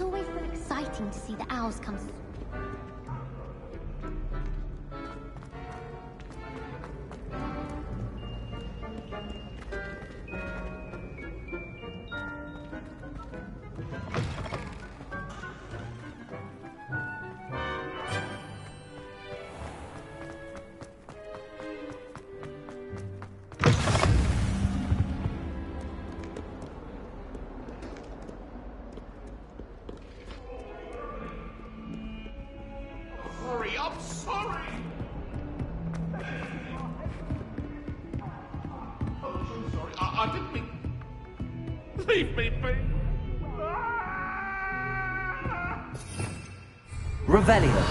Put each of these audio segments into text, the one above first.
It's always so exciting to see the owls come. Sorry, I'm sorry! Oh, I'm sorry. I didn't mean... Leave me be. Revelio.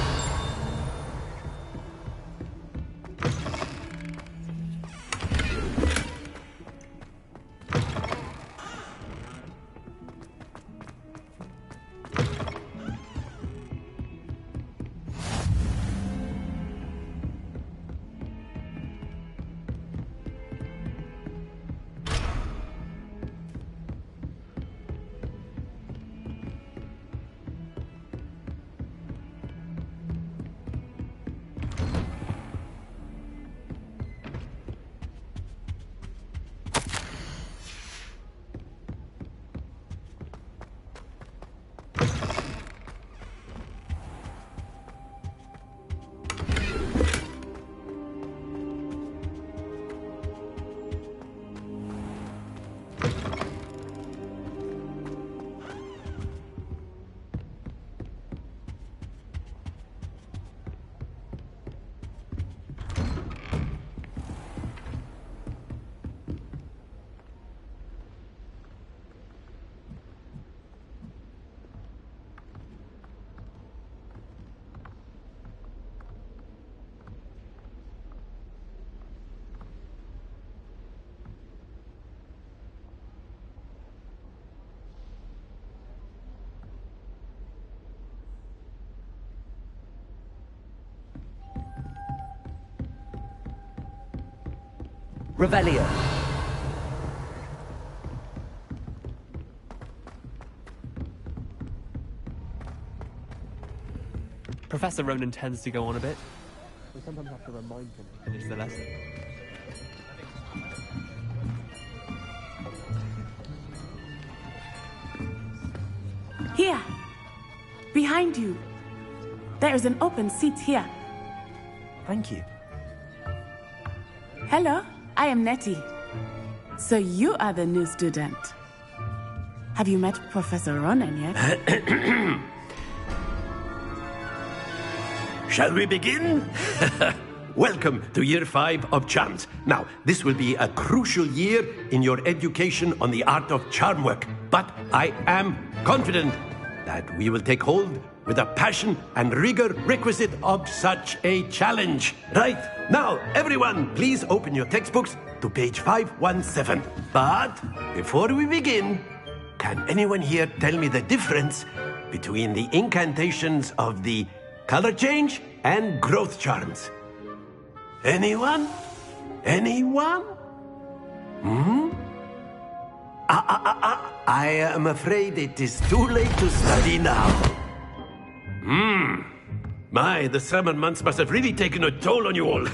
Revelio. Professor Ronan tends to go on a bit. We sometimes have to remind him to finish the lesson. Here! Behind you! There is an open seat here. Thank you. Hello, I am Nettie. So you are the new student. Have you met Professor Ronan yet? Shall we begin? Welcome to Year 5 of Charms. Now, this will be a crucial year in your education on the art of charm work, but I am confident that we will take hold with the passion and rigor requisite of such a challenge. Right, now, everyone, please open your textbooks to page 517. But before we begin, can anyone here tell me the difference between the incantations of the color change and growth charms? Anyone? Anyone? I am afraid it is too late to study now. My, the summer months must have really taken a toll on you all.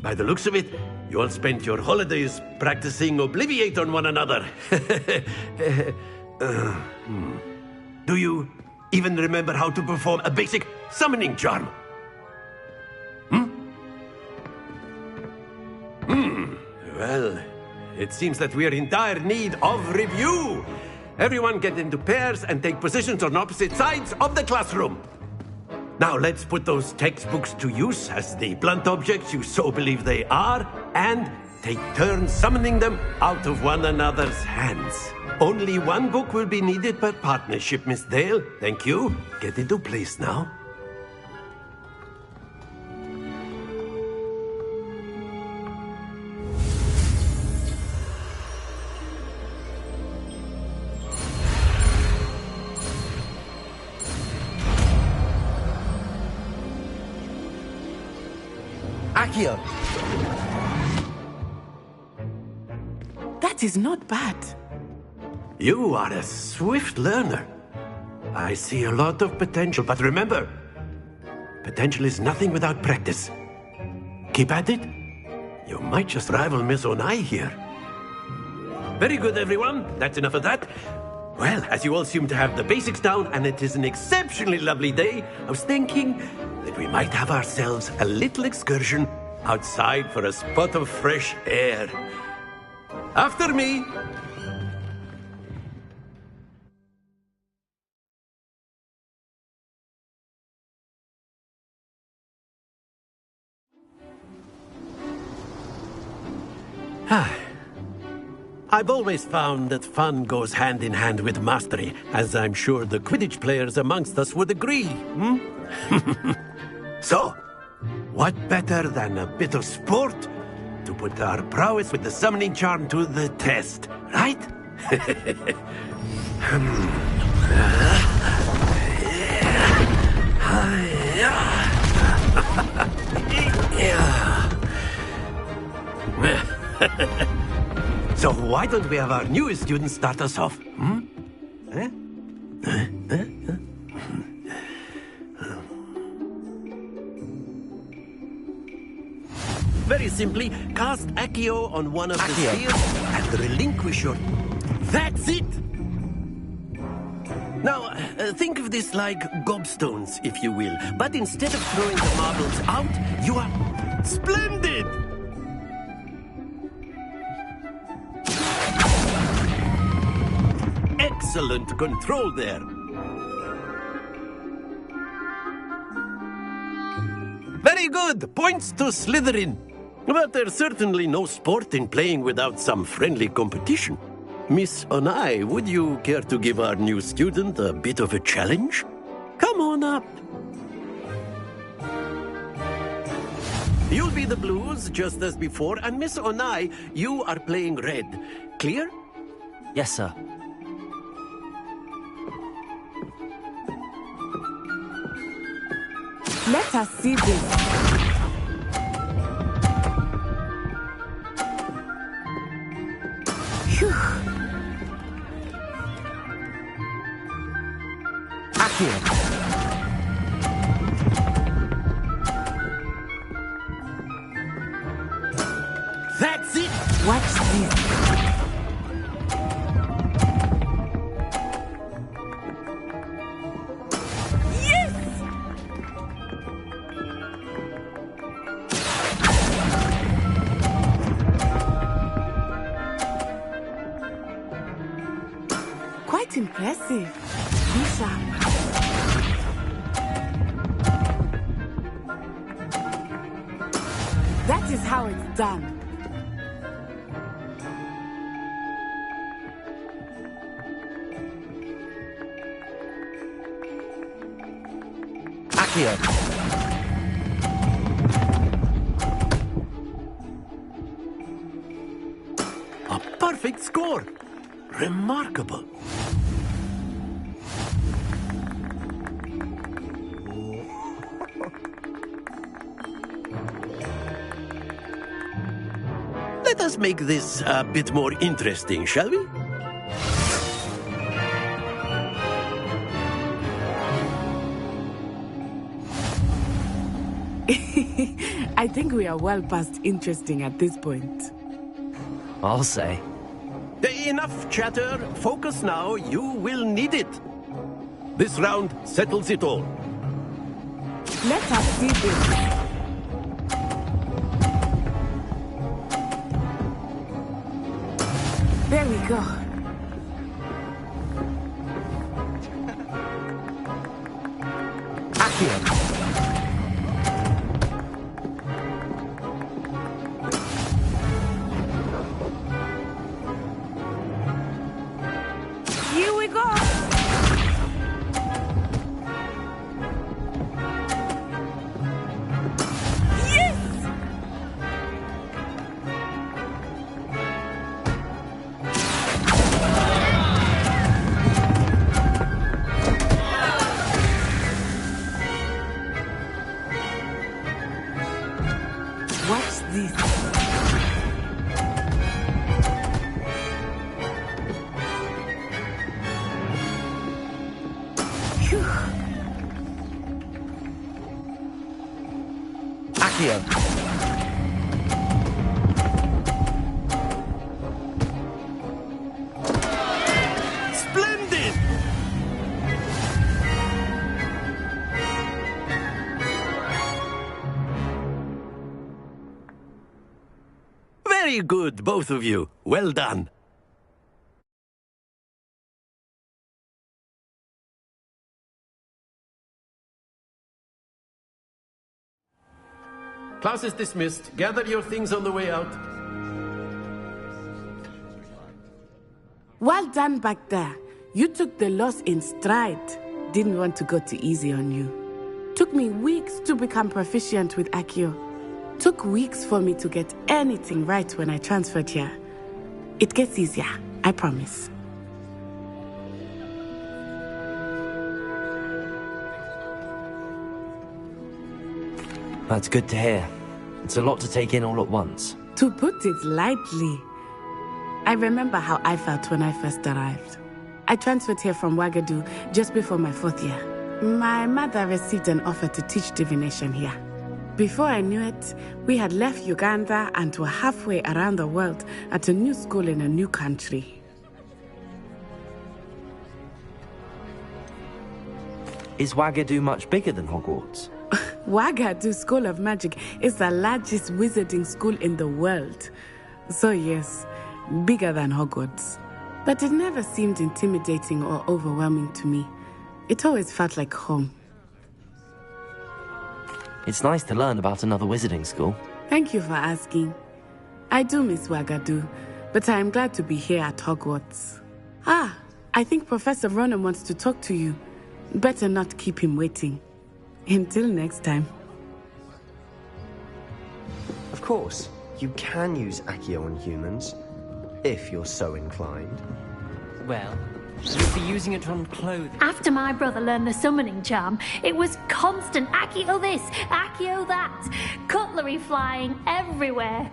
By the looks of it, you all spent your holidays practicing Obliviate on one another. Do you even remember how to perform a basic summoning charm? Well, it seems that we are in dire need of review. Everyone get into pairs and take positions on opposite sides of the classroom. Now let's put those textbooks to use as the blunt objects you so believe they are, and take turns summoning them out of one another's hands. Only one book will be needed per partnership, Miss Dale. Thank you. Get into place now. Accio. That is not bad. You are a swift learner. I see a lot of potential, but remember, potential is nothing without practice. Keep at it. You might just rival Miss Onai here. Very good, everyone. That's enough of that. Well, as you all seem to have the basics down, and it is an exceptionally lovely day, I was thinking that we might have ourselves a little excursion outside for a spot of fresh air. After me. I've always found that fun goes hand in hand with mastery, as I'm sure the Quidditch players amongst us would agree. So, what better than a bit of sport to put our prowess with the summoning charm to the test, right? So why don't we have our newest student start us off? Very simply, cast Accio on one of the spheres and relinquish your... That's it! Now, think of this like gobstones, if you will. But instead of throwing the marbles out, you are... Splendid! Excellent control there. Very good. Points to Slytherin. But there's certainly no sport in playing without some friendly competition. Miss Onai, would you care to give our new student a bit of a challenge? Come on up. You'll be the blues, just as before, and Miss Onai, you are playing red. Clear? Yes, sir. Let us see this. Phew. Accio. That's it! Watch this. Quite impressive. Be sharp. That is how it's done. Accio. A perfect score. Remarkable. Let us make this a bit more interesting, shall we? I think we are well past interesting at this point. I'll say. Enough chatter. Focus now. You will need it. This round settles it all. Let us see this. There we go. Accio. Here we go. Yes! Watch this. Accio. Splendid! Very good, both of you. Well done. Class is dismissed. Gather your things on the way out. Well done back there. You took the loss in stride. Didn't want to go too easy on you. Took me weeks to become proficient with Accio. Took weeks for me to get anything right when I transferred here. It gets easier, I promise. That's good to hear. It's a lot to take in all at once. To put it lightly, I remember how I felt when I first arrived. I transferred here from Wagadu just before my 4th year. My mother received an offer to teach divination here. Before I knew it, we had left Uganda and were halfway around the world at a new school in a new country. Is Wagadu much bigger than Hogwarts? Wagadu School of Magic is the largest wizarding school in the world. So yes, bigger than Hogwarts. But it never seemed intimidating or overwhelming to me. It always felt like home. It's nice to learn about another wizarding school. Thank you for asking. I do miss Wagadu, but I am glad to be here at Hogwarts. I think Professor Ronen wants to talk to you. Better not keep him waiting. Until next time. Of course, you can use Accio on humans, if you're so inclined. Well, you'd be using it on clothing. After my brother learned the summoning charm, it was constant Accio this, Accio that. Cutlery flying everywhere.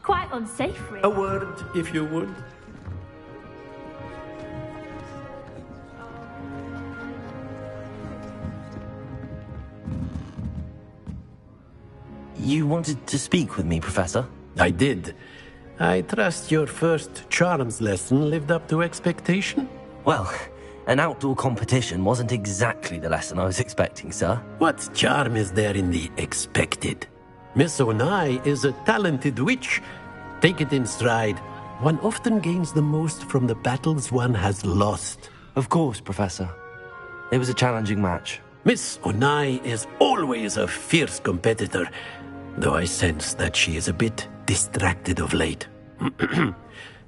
Quite unsafe, really. A word, if you would. You wanted to speak with me, Professor? I did. I trust your first charms lesson lived up to expectation? Well, an outdoor competition wasn't exactly the lesson I was expecting, sir. What charm is there in the expected? Miss Onai is a talented witch. Take it in stride. One often gains the most from the battles one has lost. Of course, Professor. It was a challenging match. Miss Onai is always a fierce competitor, though I sense that she is a bit distracted of late.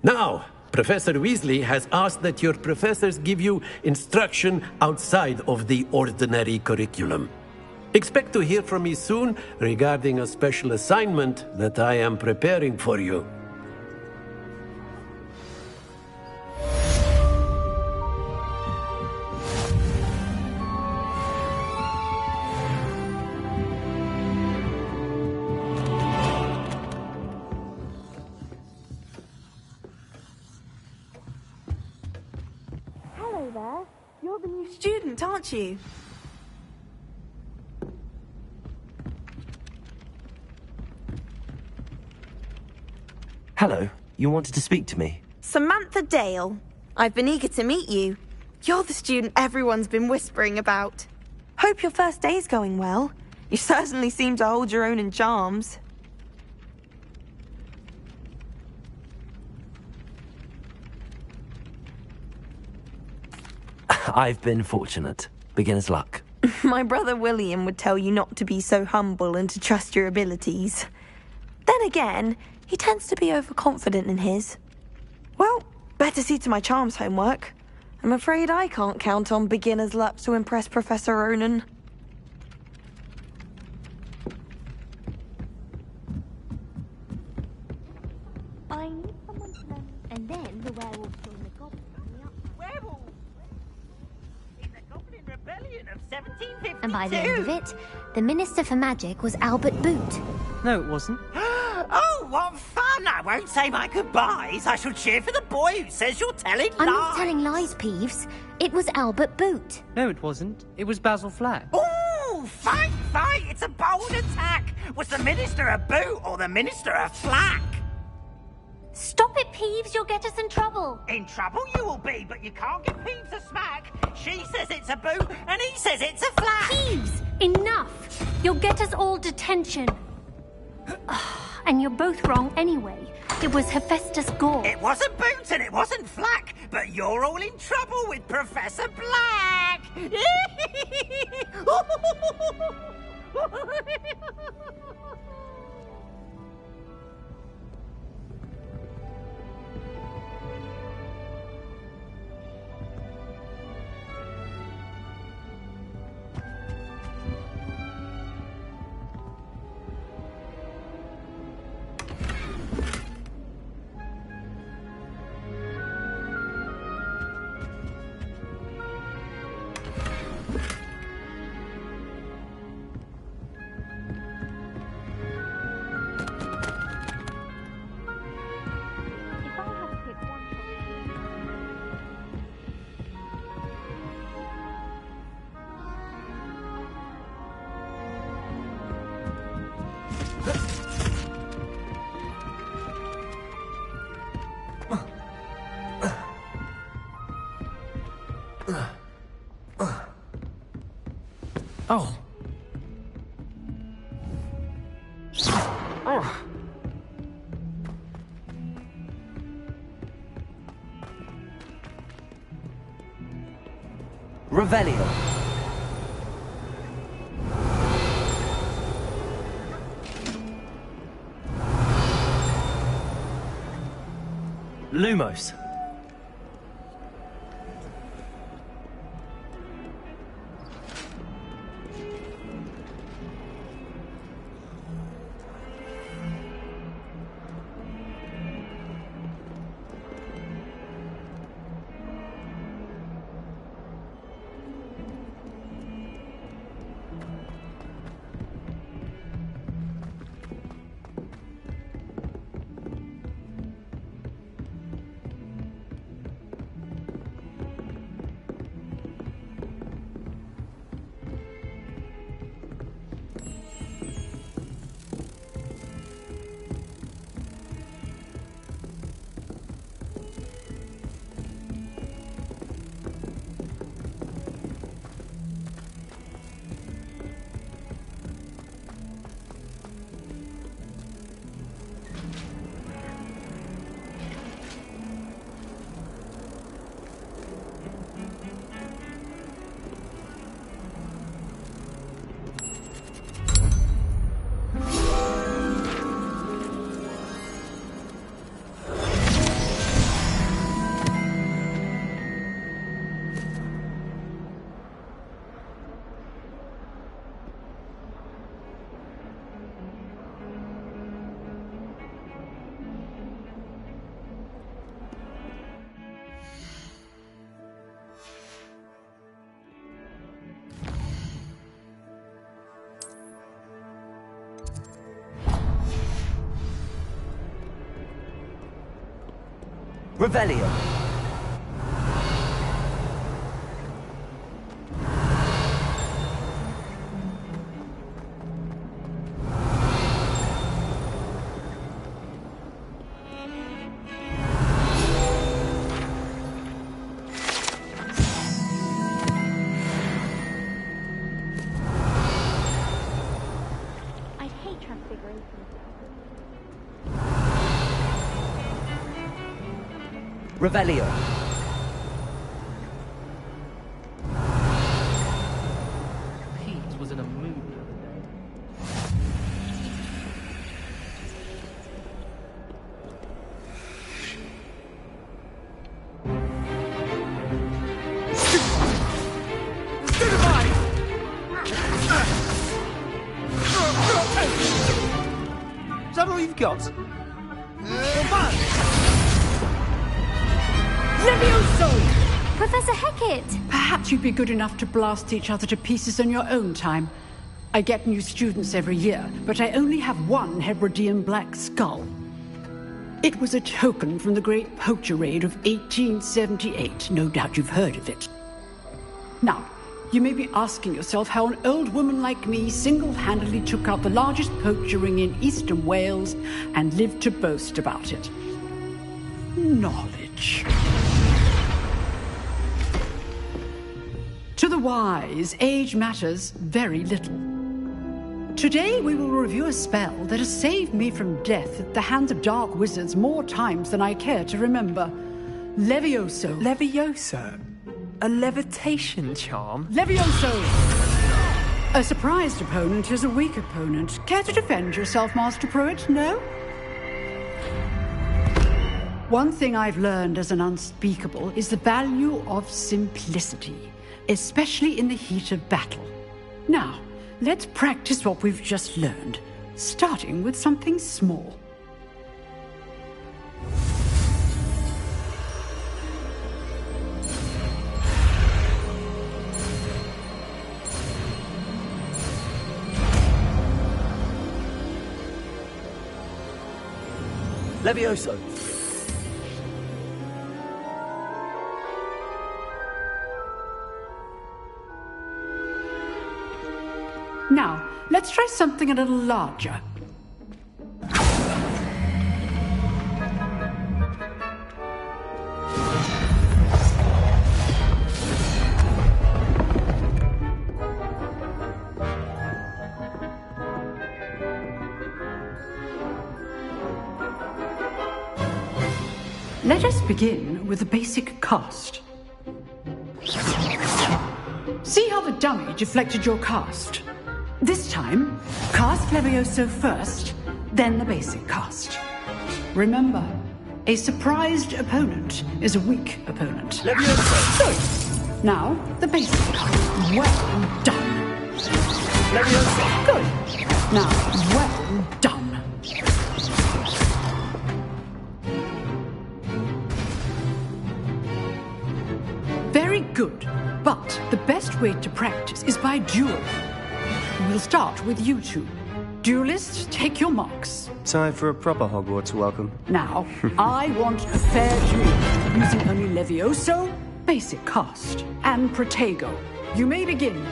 Now, Professor Weasley has asked that your professors give you instruction outside of the ordinary curriculum. Expect to hear from me soon regarding a special assignment that I am preparing for you. You're the new student, aren't you? Hello, you wanted to speak to me? Samantha Dale. I've been eager to meet you. You're the student everyone's been whispering about. Hope your first day's going well. You certainly seem to hold your own in charms. I've been fortunate. Beginner's luck. My brother William would tell you not to be so humble and to trust your abilities. Then again, he tends to be overconfident in his. Well, better see to my charms homework. I'm afraid I can't count on beginner's luck to impress Professor Ronen. I need someone to learn. And then the werewolf joined the goblin. Werewolf! In the Goblin Rebellion of 1752! And by the end of it, the Minister for Magic was Albert Boot. No, it wasn't. Oh, what fun! I won't say my goodbyes. I shall cheer for the boy who says you're telling lies. I'm not telling lies, Peeves. It was Albert Boot. No, it wasn't. It was Basil Flack. Ooh, Oh, fight, fight! It's a bold attack! Was the Minister a boot or the Minister a flack? Stop it, Peeves. You'll get us in trouble. In trouble you will be, but you can't give Peeves a smack. She says it's a boot, and he says it's a flack. Peeves, enough. You'll get us all detention. And you're both wrong anyway. It was Hephaestus Gore. It wasn't boot and it wasn't flack, but you're all in trouble with Professor Black. Oh. Revelio. Lumos. Revelio. I hate Transfiguration. Revelio. Pete was in a movie the other day. Is that all you've got? Levioso! Professor Hecat! Perhaps you'd be good enough to blast each other to pieces in your own time. I get new students every year, but I only have one Hebridean black skull. It was a token from the Great Poacher Raid of 1878. No doubt you've heard of it. Now, You may be asking yourself how an old woman like me single-handedly took out the largest poacher ring in eastern Wales and lived to boast about it. Knowledge. To the wise, age matters very little. Today we will review a spell that has saved me from death at the hands of dark wizards more times than I care to remember. Levioso. Levioso? A levitation charm? Levioso! A surprised opponent is a weak opponent. Care to defend yourself, Master Pruitt? No? One thing I've learned as an unspeakable is the value of simplicity, especially in the heat of battle. Now, let's practice what we've just learned, starting with something small. Levioso. Now, let's try something a little larger. Let us begin with the basic cast. See how the dummy deflected your cast? This time, cast Levioso first, then the basic cast. Remember, a surprised opponent is a weak opponent. Levioso! Good. Now, the basic cast. Well done. Levioso! Good. Now, well done. Very good. But the best way to practice is by duel. We'll start with you two. Duelists, take your marks. Time for a proper Hogwarts welcome. Now, I want a fair duel, using only Levioso, basic cast, and Protego. You may begin.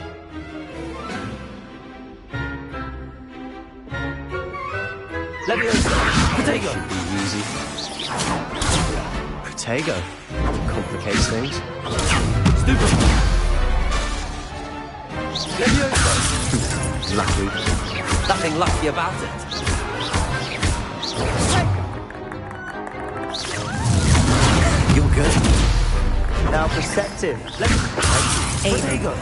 Levioso! Protego! Easy. Protego. Complicates things. Stupid! Levioso! Lucky. Nothing lucky about it. You're good. Now perceptive. Protego!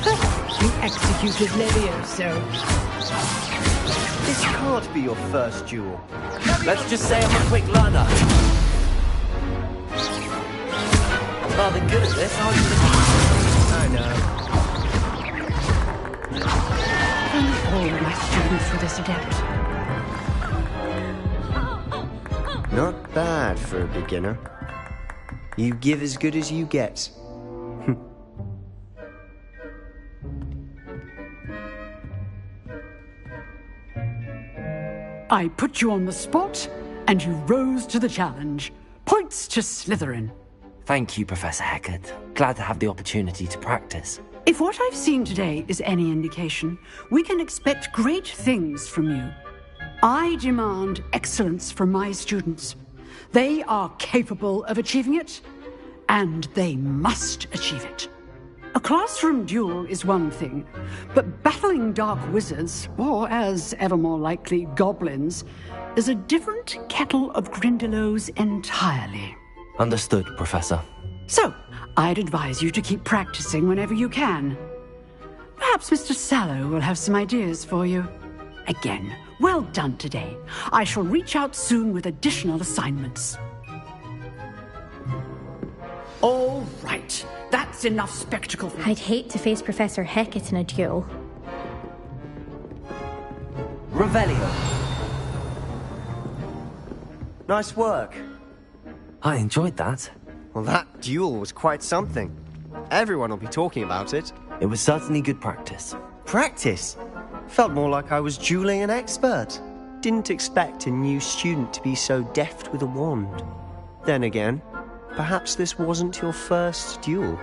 You executed Levioso. This can't be your first duel. Let's just say I'm a quick learner. Rather good at this, aren't you? I know. All my students were this adept. Not bad for a beginner. You give as good as you get. I put you on the spot, and you rose to the challenge. Points to Slytherin. Thank you, Professor Hecat. Glad to have the opportunity to practice. If what I've seen today is any indication, we can expect great things from you. I demand excellence from my students. They are capable of achieving it, and they must achieve it. A classroom duel is one thing, but battling dark wizards, or as ever more likely, goblins, is a different kettle of Grindylows entirely. Understood, Professor. So, I'd advise you to keep practicing whenever you can. Perhaps Mr. Sallow will have some ideas for you. Again, well done today. I shall reach out soon with additional assignments. All right, that's enough spectacle. I'd hate to face Professor Hecat in a duel. Revelio. Nice work. I enjoyed that. Well, that duel was quite something. Everyone will be talking about it. It was certainly good practice. Practice? Felt more like I was dueling an expert. Didn't expect a new student to be so deft with a wand. Then again, perhaps this wasn't your first duel.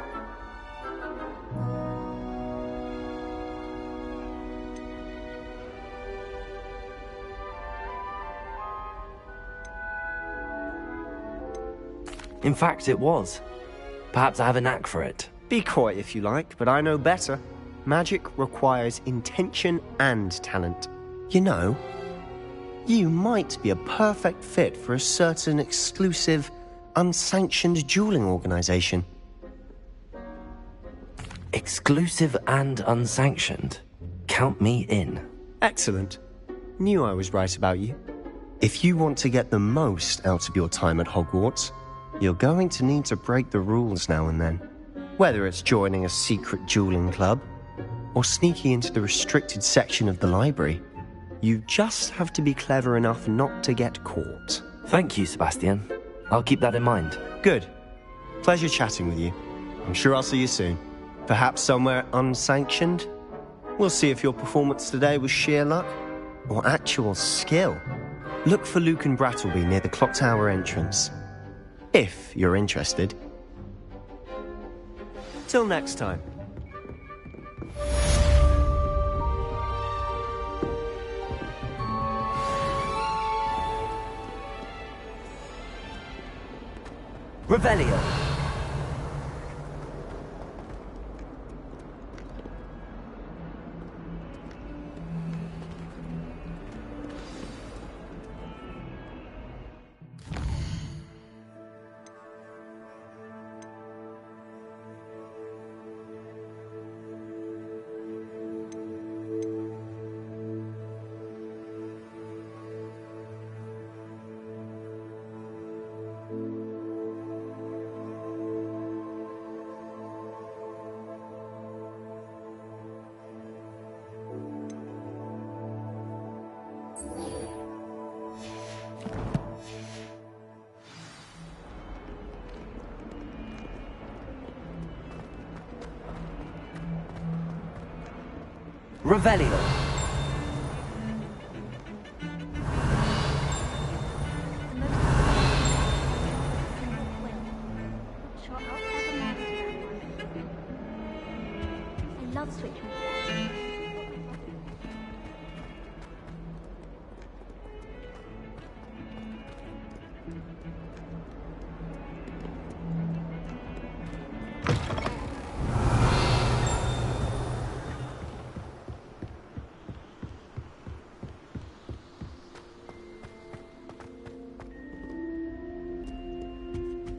In fact, it was. Perhaps I have a knack for it. Be coy if you like, but I know better. Magic requires intention and talent. You know, you might be a perfect fit for a certain exclusive, unsanctioned dueling organization. Exclusive and unsanctioned? Count me in. Excellent. Knew I was right about you. If you want to get the most out of your time at Hogwarts, you're going to need to break the rules now and then. Whether it's joining a secret dueling club, or sneaking into the restricted section of the library, you just have to be clever enough not to get caught. Thank you, Sebastian. I'll keep that in mind. Good. Pleasure chatting with you. I'm sure I'll see you soon. Perhaps somewhere unsanctioned? We'll see if your performance today was sheer luck or actual skill. Look for Lucan Brattleby near the Clock Tower entrance. If you're interested. Till next time. Revelio. Revelio. I love switching.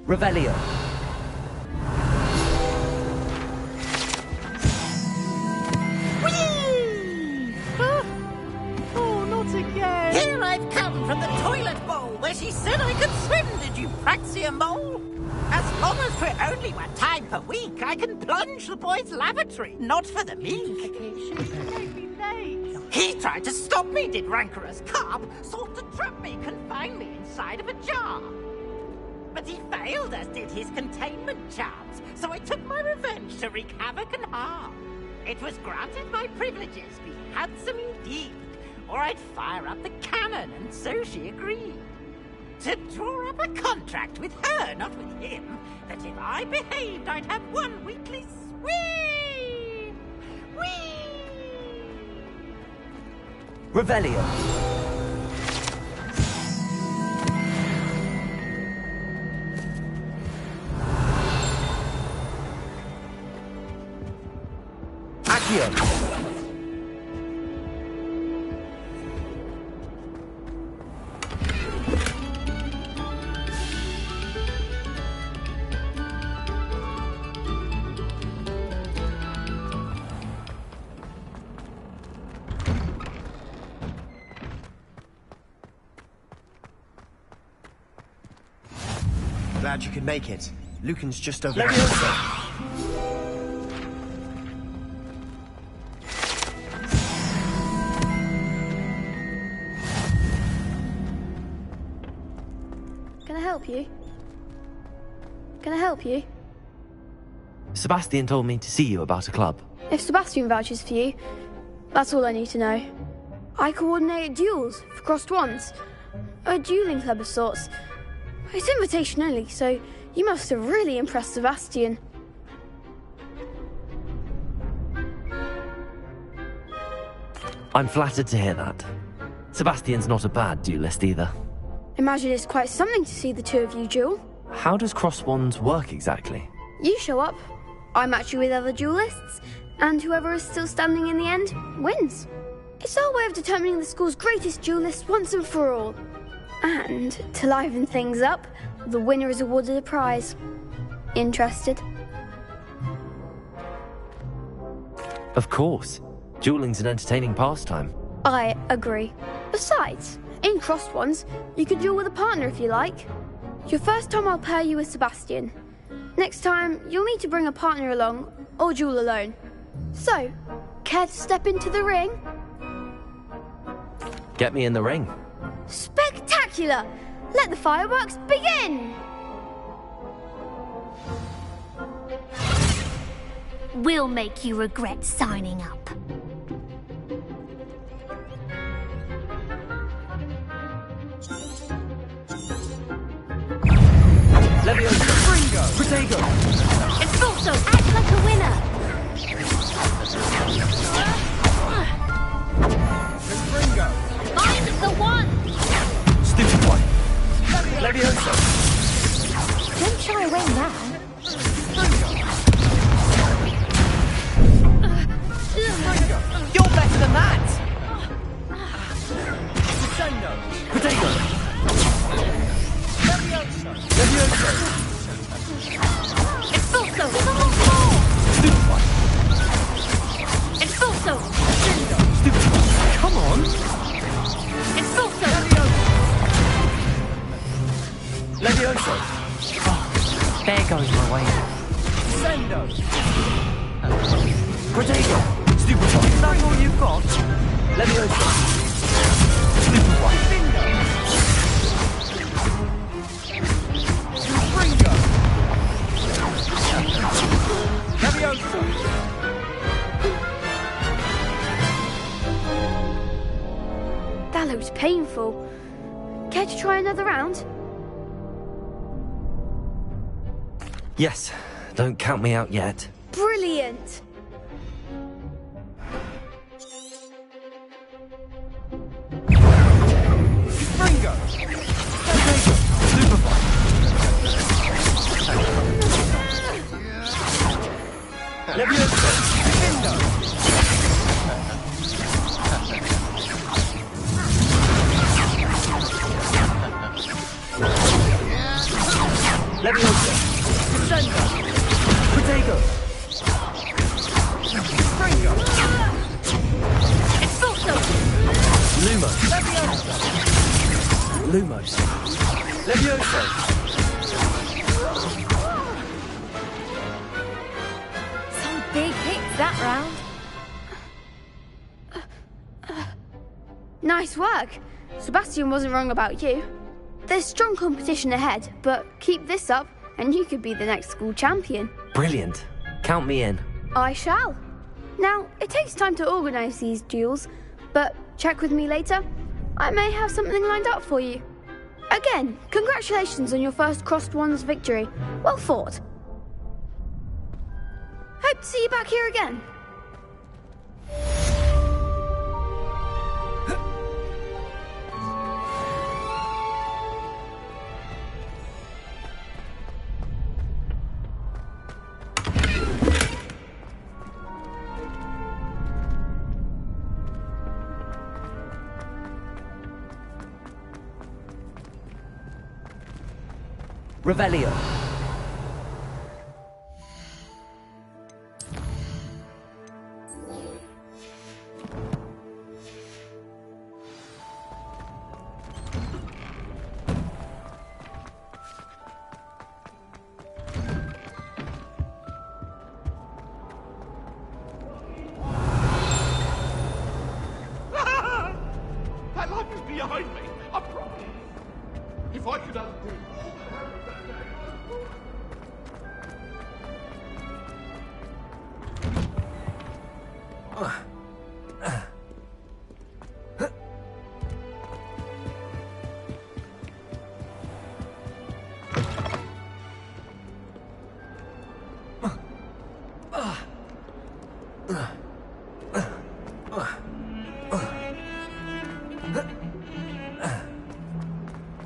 Revelio. Oh, not again! Here I've come from the toilet bowl where she said I could swim, did you Praxia mole? As long as we're only 1 time per week, I can plunge the boy's lavatory, not for the meek. He tried to stop me, did rancorous carp, sought to trap me, confine me inside of a jar. But he failed, as did his containment charms, so I took my revenge to wreak havoc and harm. It was granted my privileges be handsome indeed, or I'd fire up the cannon, and so she agreed. To draw up a contract with her, not with him, that if I behaved, I'd have 1 weekly swim! Whee! Revelio. Accio. Glad you could make it. Lucan's just over there. Can I help you? Can I help you? Sebastian told me to see you about a club. If Sebastian vouches for you, that's all I need to know. I coordinate duels for crossed wands. A dueling club of sorts. It's invitation only, so you must have really impressed Sebastian. I'm flattered to hear that. Sebastian's not a bad duelist either. Imagine it's quite something to see the two of you duel. how does Cross Wands work exactly? You show up, I match you with other duelists, and whoever is still standing in the end wins. It's our way of determining the school's greatest duelist once and for all. And to liven things up, the winner is awarded a prize. Interested? Of course. Dueling's an entertaining pastime. I agree. Besides, in Crossed Wands, you could duel with a partner if you like. Your first time I'll pair you with Sebastian. Next time, you'll need to bring a partner along, or duel alone. So, care to step into the ring? Get me in the ring. Spectacular! Let the fireworks begin! We'll make you regret signing up. Leviosa! Fringo! Protego! Expulso! Act like a winner! Fringo! Find the one! Stupid one! Leviosa! Don't shy away now. You're better than that! Descendo! Protego! Leviosa! Leviosa! Expulso! More! Stupid one! Expulso! Stupid one! Come on! Expulso! Leviosa! Oh, there goes my way. Descendo! Protego! Stupid one! Is that all you've got? Leviosa! Stupid one! Fringo! Leviosa! That looks painful. Care to try another round? Yes, don't count me out yet. Brilliant! Fringo! Protego! Superfly! Leviosa! Findo! Leviosa! Descendo! Protego! Fringo! Expulso! Lumos. Leviosa! Lumos. Leviosa! Some big hits that round. Nice work. Sebastian wasn't wrong about you. There's strong competition ahead, but keep this up and you could be the next school champion. Brilliant. Count me in. I shall. Now, it takes time to organise these duels, but check with me later. I may have something lined up for you. Again, congratulations on your first Crossed Wands victory. Well fought. Hope to see you back here again. Revelio. That life is behind me, I promise. If I could undo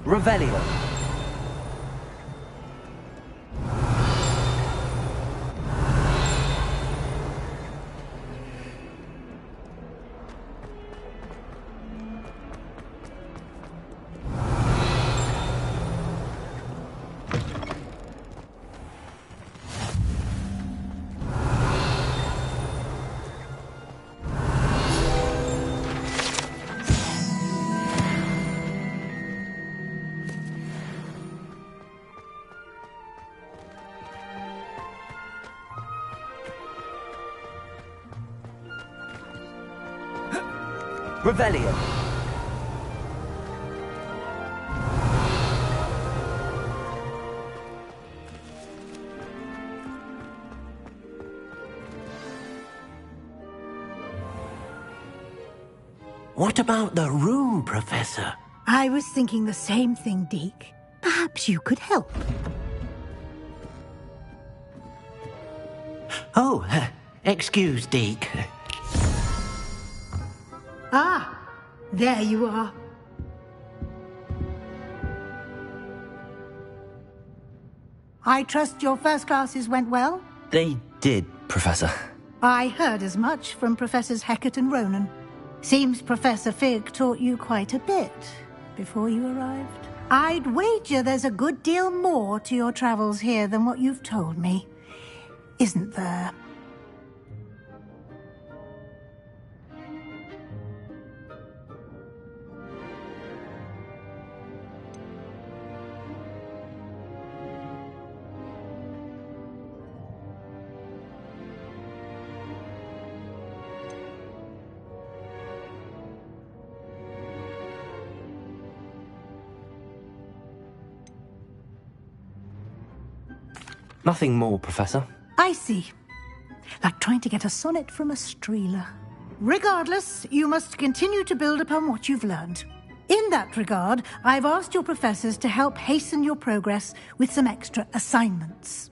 Revelio. Revelio. What about the room, Professor? I was thinking the same thing, Deke. Perhaps you could help. Oh, excuse, Deke. Ah, there you are. I trust your first classes went well? They did, Professor. I heard as much from Professors Hecat and Ronan. Seems Professor Fig taught you quite a bit before you arrived. I'd wager there's a good deal more to your travels here than what you've told me. Isn't there? Nothing more, Professor. I see. Like trying to get a sonnet from a streeler. Regardless, you must continue to build upon what you've learned. In that regard, I've asked your professors to help hasten your progress with some extra assignments.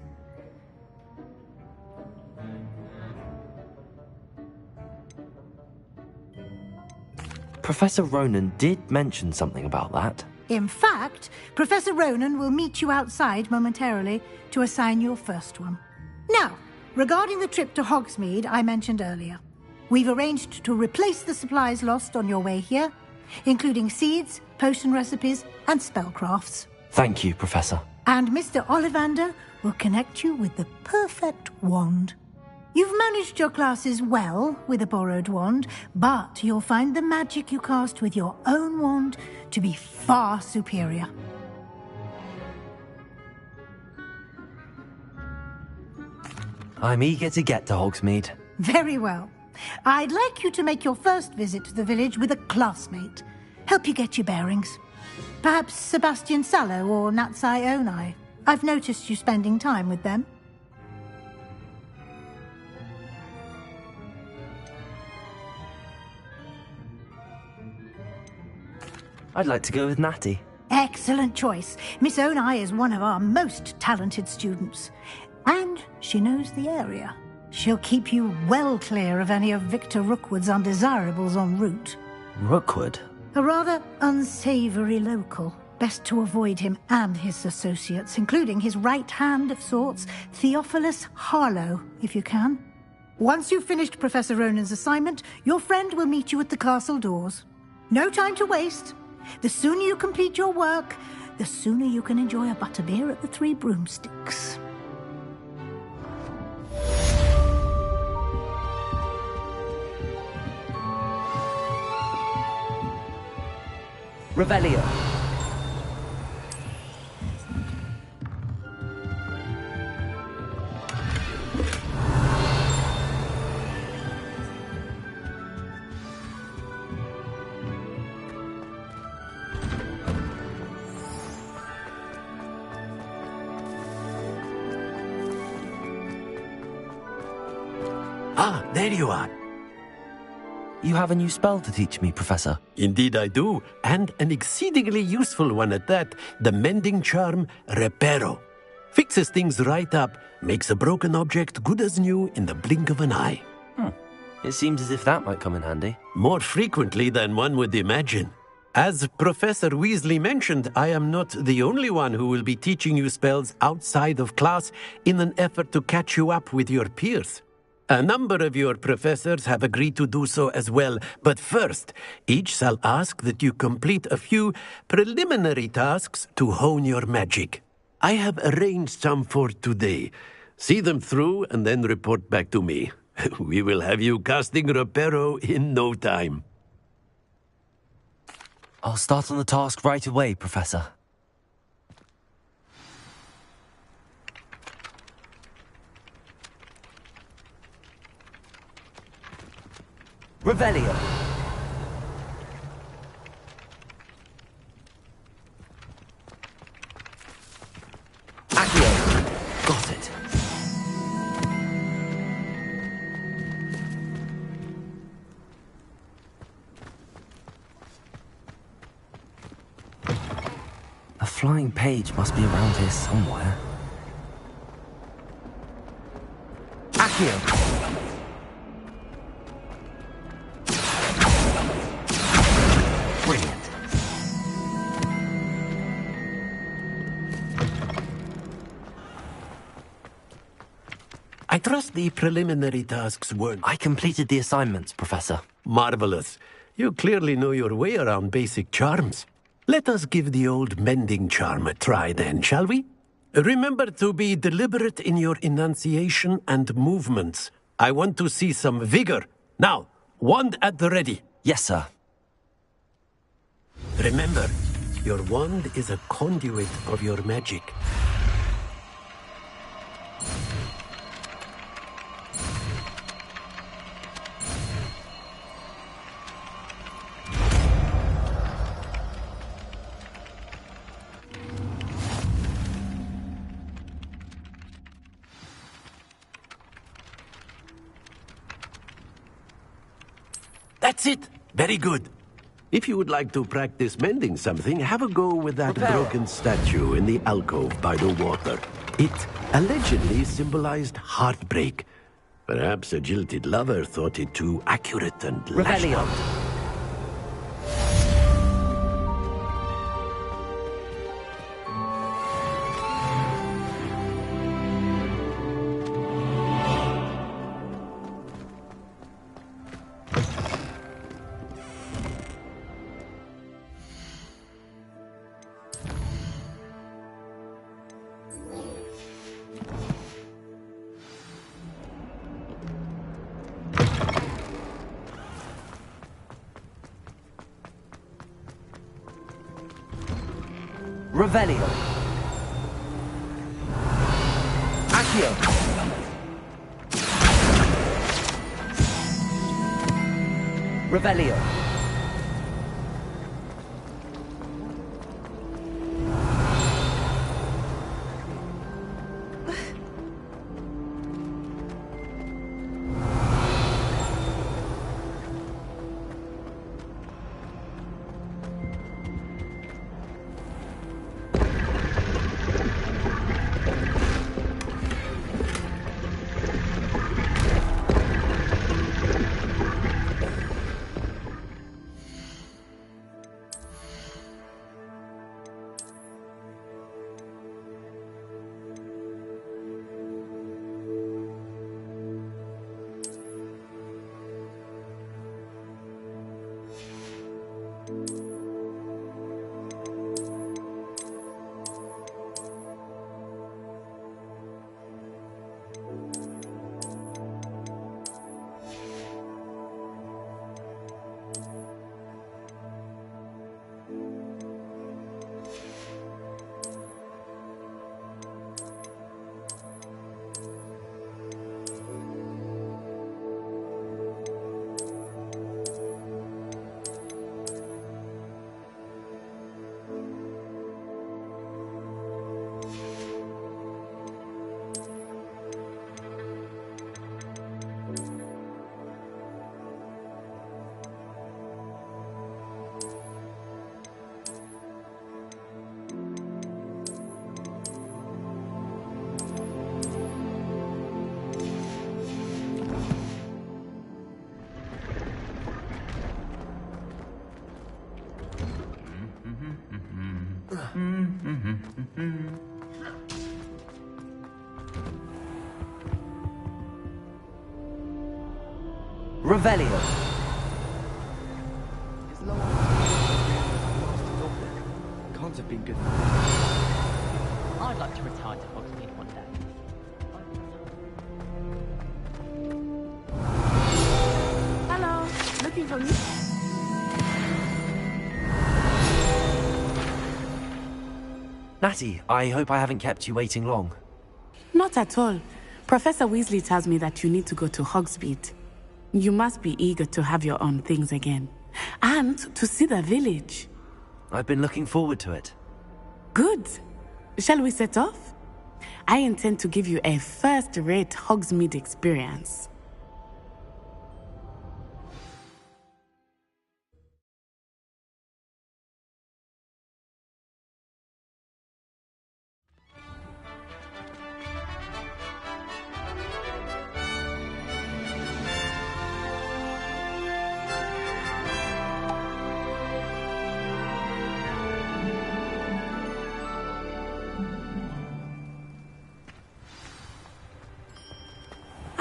Professor Ronan did mention something about that. In fact, Professor Ronan will meet you outside momentarily to assign your first one. Now, regarding the trip to Hogsmeade I mentioned earlier, we've arranged to replace the supplies lost on your way here, including seeds, potion recipes, and spellcrafts. Thank you, Professor. And Mr. Ollivander will connect you with the perfect wand. You've managed your classes well with a borrowed wand, but you'll find the magic you cast with your own wand to be far superior. I'm eager to get to Hogsmeade. Very well. I'd like you to make your first visit to the village with a classmate. Help you get your bearings. Perhaps Sebastian Sallow or Natsai Onai. I've noticed you spending time with them. I'd like to go with Natty. Excellent choice. Miss Onai is one of our most talented students. And she knows the area. She'll keep you well clear of any of Victor Rookwood's undesirables en route. Rookwood? A rather unsavory local. Best to avoid him and his associates, including his right hand of sorts, Theophilus Harlow, if you can. Once you've finished Professor Ronan's assignment, your friend will meet you at the castle doors. No time to waste. The sooner you complete your work, the sooner you can enjoy a butterbeer at the Three Broomsticks. Revelio. Ah, there you are. You have a new spell to teach me, Professor. Indeed I do, and an exceedingly useful one at that, the mending charm Reparo. Fixes things right up, makes a broken object good as new in the blink of an eye. It seems as if that might come in handy. More frequently than one would imagine. As Professor Weasley mentioned, I am not the only one who will be teaching you spells outside of class in an effort to catch you up with your peers. A number of your professors have agreed to do so as well, but first, each shall ask that you complete a few preliminary tasks to hone your magic. I have arranged some for today. See them through and then report back to me. We will have you casting Reparo in no time. I'll start on the task right away, Professor. Revelio. flying page must be around here somewhere. Accio! Brilliant. I trust the preliminary tasks weren't... I completed the assignments, Professor. Marvelous. You clearly know your way around basic charms. Let us give the old mending charm a try then, shall we? Remember to be deliberate in your enunciation and movements. I want to see some vigor. Now, wand at the ready. Yes, sir. Remember, your wand is a conduit of your magic. That's it. Very good. If you would like to practice mending something, have a go with that broken statue in the alcove by the water. It allegedly symbolized heartbreak. Perhaps a jilted lover thought it too accurate and lashed Revelio. out. Revelio. Accio. Revelio. Revelio. Can't have been good. I'd like to retire to Hogsmeade one day. Hello. Looking for me? Natty, I hope I haven't kept you waiting long. Not at all. Professor Weasley tells me that you need to go to Hogsmeade. You must be eager to have your own things again. And to see the village. I've been looking forward to it. Good. Shall we set off? I intend to give you a first-rate Hogsmeade experience.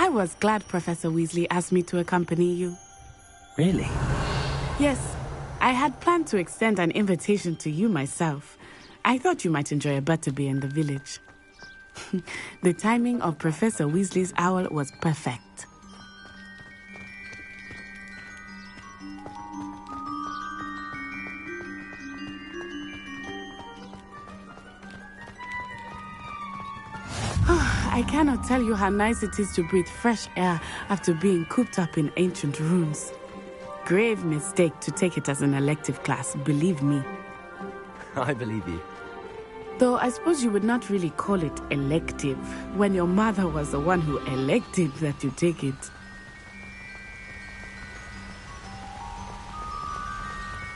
I was glad Professor Weasley asked me to accompany you. Really? Yes, I had planned to extend an invitation to you myself. I thought you might enjoy a butterbeer in the village. The timing of Professor Weasley's owl was perfect. I cannot tell you how nice it is to breathe fresh air after being cooped up in ancient rooms. Grave mistake to take it as an elective class, believe me. I believe you. Though I suppose you would not really call it elective when your mother was the one who elected that you take it.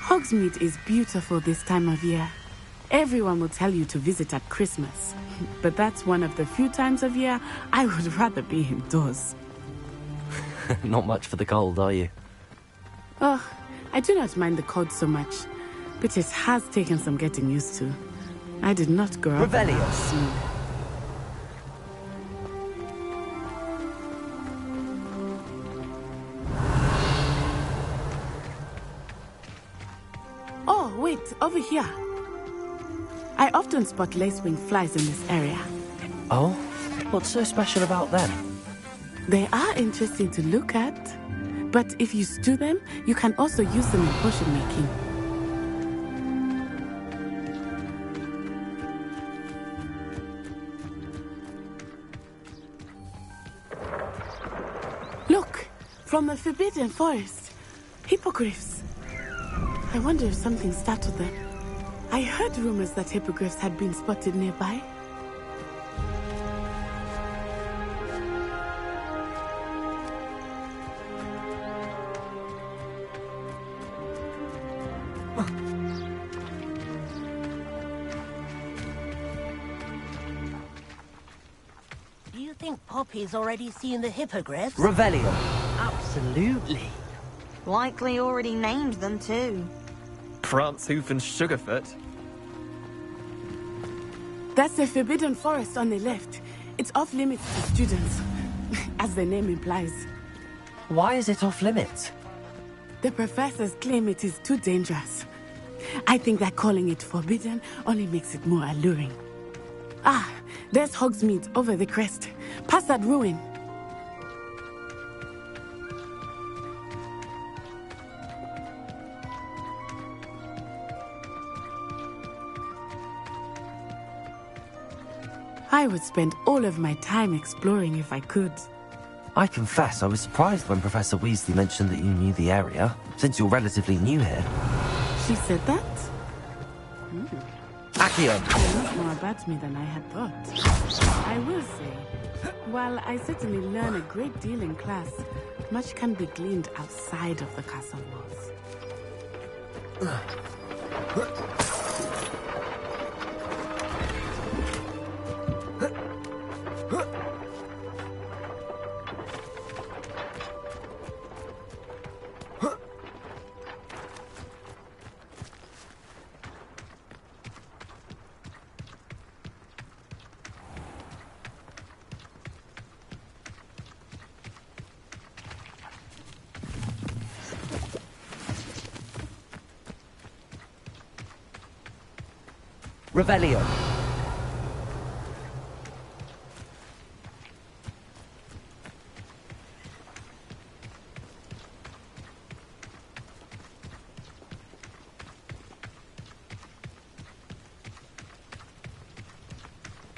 Hogsmeade is beautiful this time of year. Everyone will tell you to visit at Christmas, but that's one of the few times of year I would rather be indoors. Not much for the cold, are you? Oh, I do not mind the cold so much, but it has taken some getting used to. I did not grow up Revelio. smooth. Oh, wait, over here. I often spot lacewing flies in this area. Oh? What's so special about them? They are interesting to look at, but if you stew them, you can also use them in potion making. Look, from the Forbidden Forest, hippogriffs. I wonder if something startled them. I heard rumors that hippogriffs had been spotted nearby. Do you think Poppy's already seen the hippogriffs? Revelio. Absolutely. Likely already named them too. Prancehoof and Sugarfoot. That's the Forbidden Forest on the left. It's off limits to students, as the name implies. Why is it off limits? The professors claim it is too dangerous. I think that calling it forbidden only makes it more alluring. Ah, there's Hogsmeade over the crest. Past that ruin. I would spend all of my time exploring if I could. I confess I was surprised when Professor Weasley mentioned that you knew the area, since you're relatively new here. She said that? Accio! You know more about me than I had thought. I will say, while I certainly learn a great deal in class, much can be gleaned outside of the castle walls. Revelio.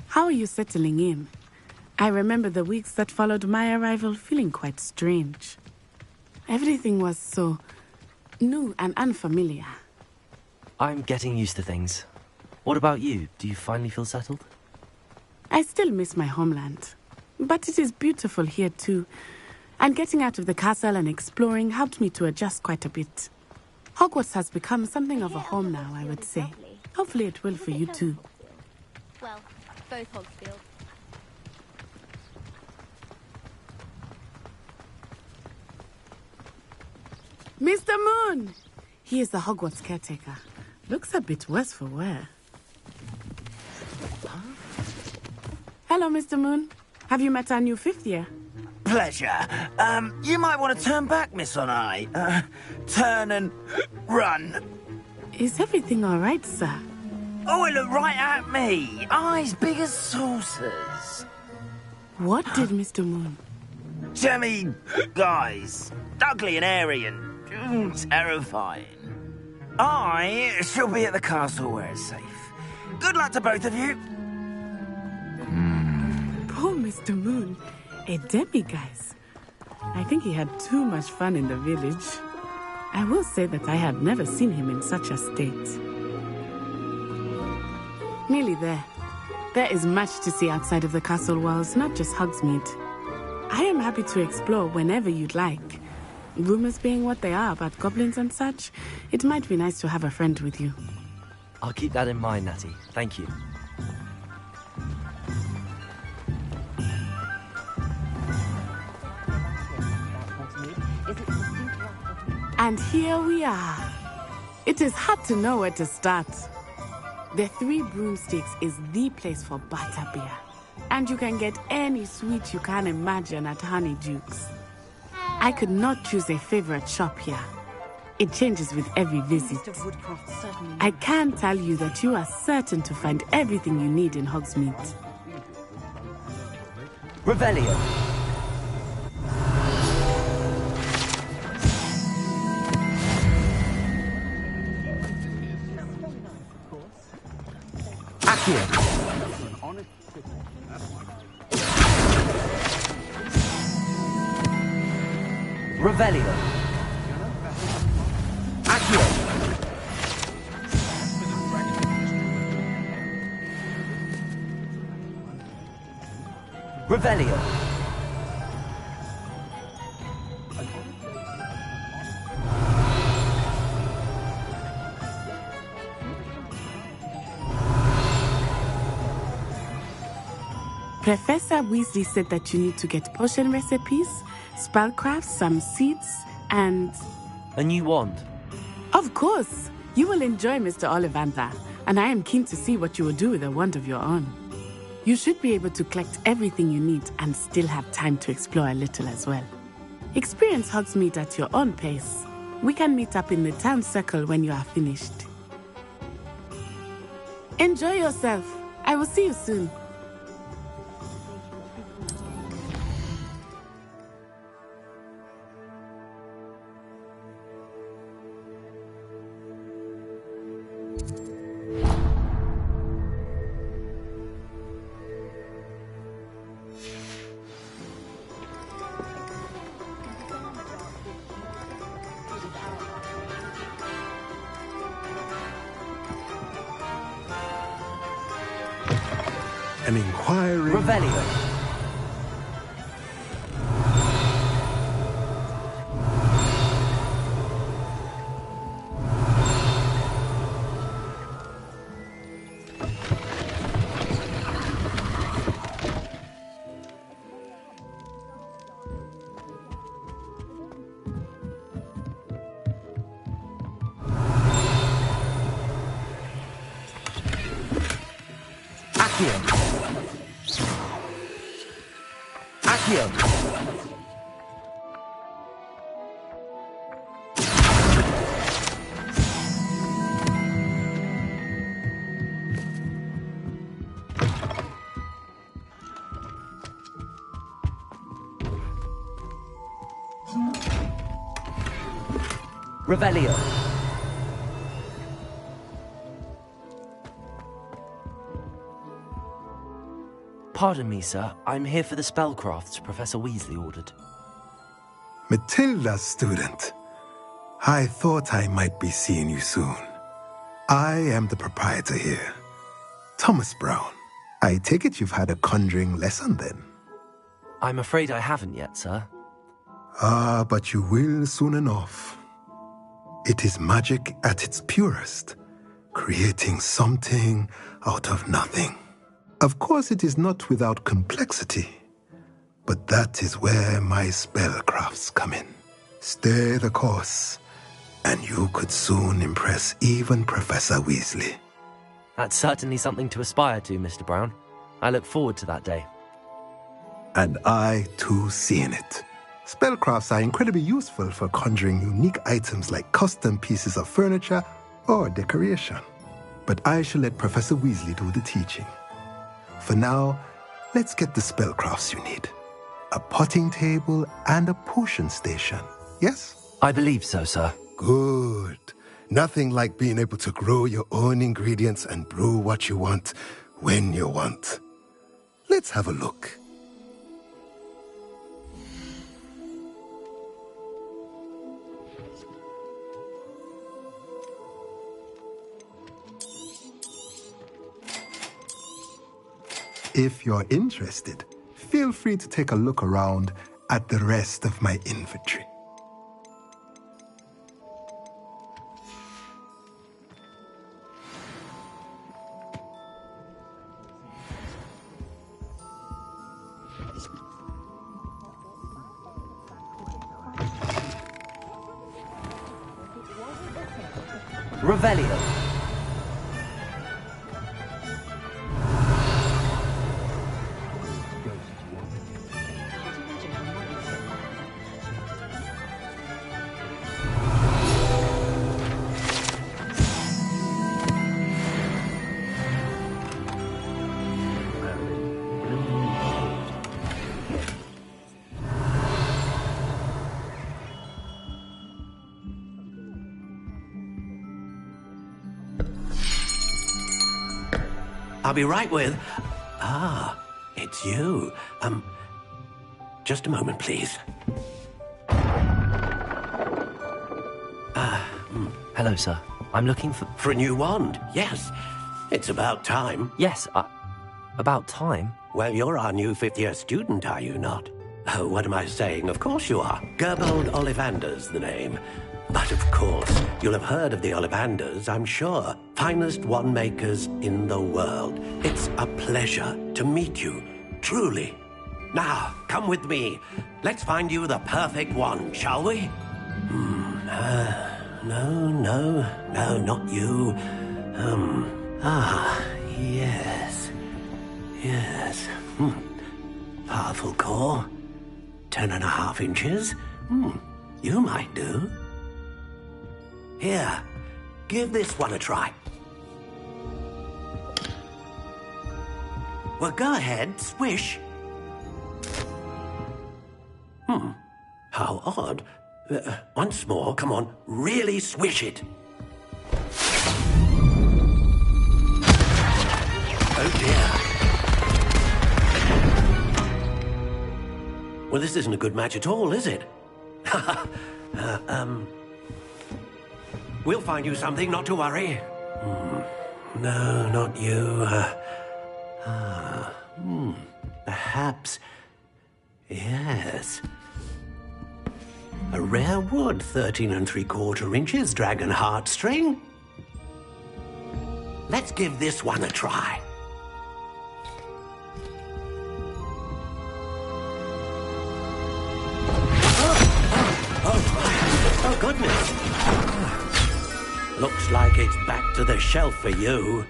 How are you settling in? I remember the weeks that followed my arrival feeling quite strange. Everything was so new and unfamiliar. I'm getting used to things. What about you? Do you finally feel settled? I still miss my homeland, but it is beautiful here too. And getting out of the castle and exploring helped me to adjust quite a bit. Hogwarts has become something of a home now, I would say. Hopefully it will for you too. Well, both Hogsfield. Mr. Moon! He is the Hogwarts caretaker. Looks a bit worse for wear. Hello, Mr. Moon. Have you met our new fifth year? pleasure. You might want to turn back, Miss Onai. Turn and run. Is everything all right, sir? Oh, it looked right at me. Eyes big as saucers. What did Mr. Moon? Jemmy, guys. Ugly and airy and terrifying. I shall be at the castle where it's safe. Good luck to both of you. Poor Mr. Moon. A demiguise. I think he had too much fun in the village. I will say that I have never seen him in such a state. Nearly there. There is much to see outside of the castle walls, not just Hogsmeade. I am happy to explore whenever you'd like. Rumors being what they are about goblins and such, it might be nice to have a friend with you. I'll keep that in mind, Natty. Thank you. And here we are. It is hard to know where to start. The Three Broomsticks is the place for butterbeer. And you can get any sweet you can imagine at Honeydukes. I could not choose a favorite shop here. It changes with every visit. I can tell you that you are certain to find everything you need in Hogsmeade. Revelio. Accio. Revelio. Accio. Revelio. Professor Weasley said that you need to get potion recipes, spellcrafts, some seeds, and... A new wand? Of course! You will enjoy Mr. Ollivander, and I am keen to see what you will do with a wand of your own. You should be able to collect everything you need and still have time to explore a little as well. Experience Hogsmeade at your own pace. We can meet up in the town circle when you are finished. Enjoy yourself. I will see you soon. An inquiry. Revelio. Revelio. Pardon me, sir. I'm here for the spellcrafts Professor Weasley ordered. Matilda, student. I thought I might be seeing you soon. I am the proprietor here, Thomas Brown. I take it you've had a conjuring lesson then? I'm afraid I haven't yet, sir. Ah, but you will soon enough. It is magic at its purest, creating something out of nothing. Of course, it is not without complexity, but that is where my spellcrafts come in. Stay the course, and you could soon impress even Professor Weasley. That's certainly something to aspire to, Mr. Brown. I look forward to that day. And I, too, seen it. Spellcrafts are incredibly useful for conjuring unique items like custom pieces of furniture or decoration. But I shall let Professor Weasley do the teaching. For now, let's get the spellcrafts you need. A potting table and a potion station, yes? I believe so, sir. Good. Nothing like being able to grow your own ingredients and brew what you want, when you want. Let's have a look. If you're interested, feel free to take a look around at the rest of my inventory. Revelio. I'll be right with... Ah, it's you. Just a moment, please. Hello, sir. I'm looking for... For a new wand, yes. It's about time. Yes, about time? Well, you're our new fifth-year student, are you not? Oh, what am I saying? Of course you are. Gerbold Ollivander's the name. But of course, you'll have heard of the Ollivanders, I'm sure. Finest wand makers in the world. It's a pleasure to meet you, truly. Now, come with me. Let's find you the perfect wand, shall we? No, not you. Yes. Powerful core. 10.5 inches. You might do. Here, give this one a try. Well, go ahead, swish. How odd. Once more, come on, really swish it. Oh dear. Well, this isn't a good match at all, is it? We'll find you something, not to worry. No, not you. Perhaps. Yes. A rare wood, 13 3/4 inches, dragon heartstring. Let's give this one a try. Oh, goodness. Looks like it's back to the shelf for you.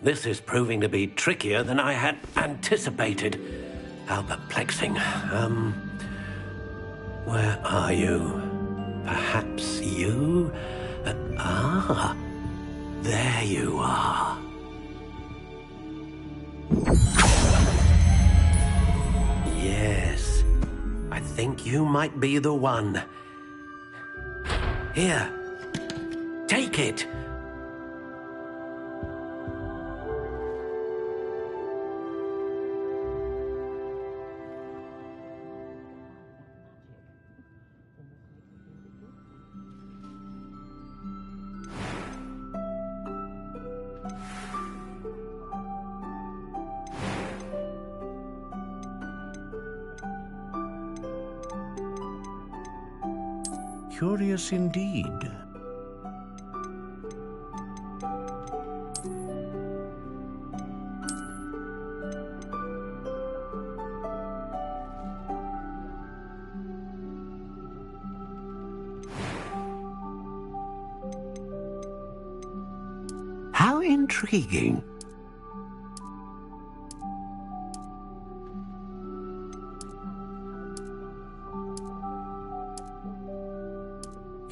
This is proving to be trickier than I had anticipated. How perplexing. Where are you? Perhaps you? There you are. Yes, I think you might be the one. Here, take it. Curious indeed. How intriguing.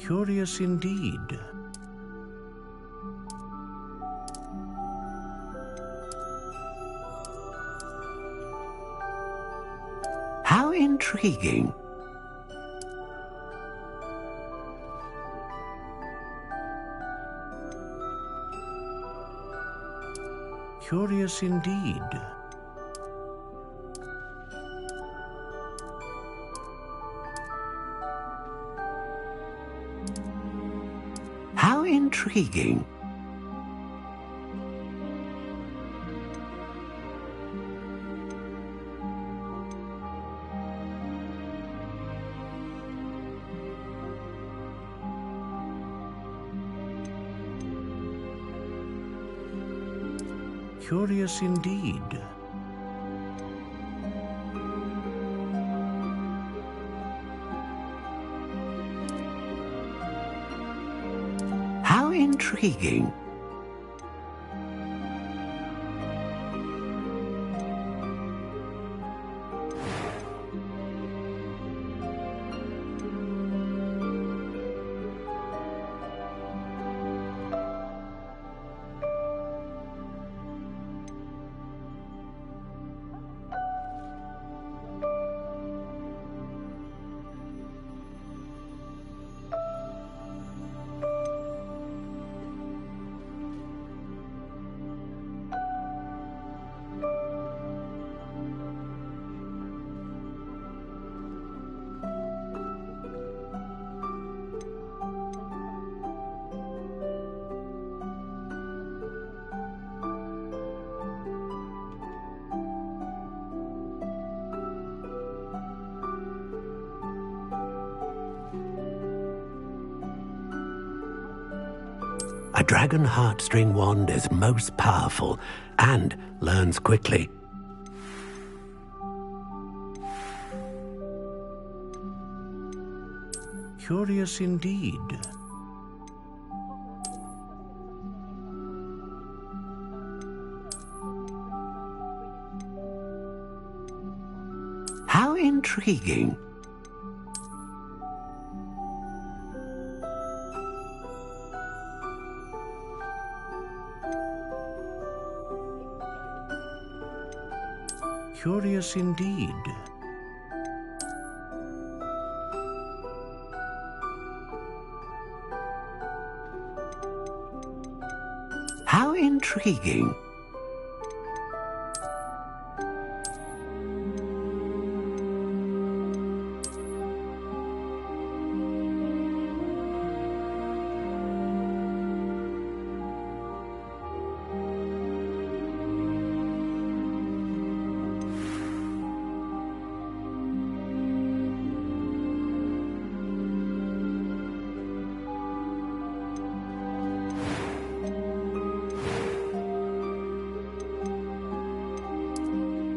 Curious indeed. How intriguing. Curious indeed. How intriguing. Curious indeed. How intriguing. A dragon heartstring wand is most powerful and learns quickly. Curious indeed. How intriguing. Curious indeed. How intriguing.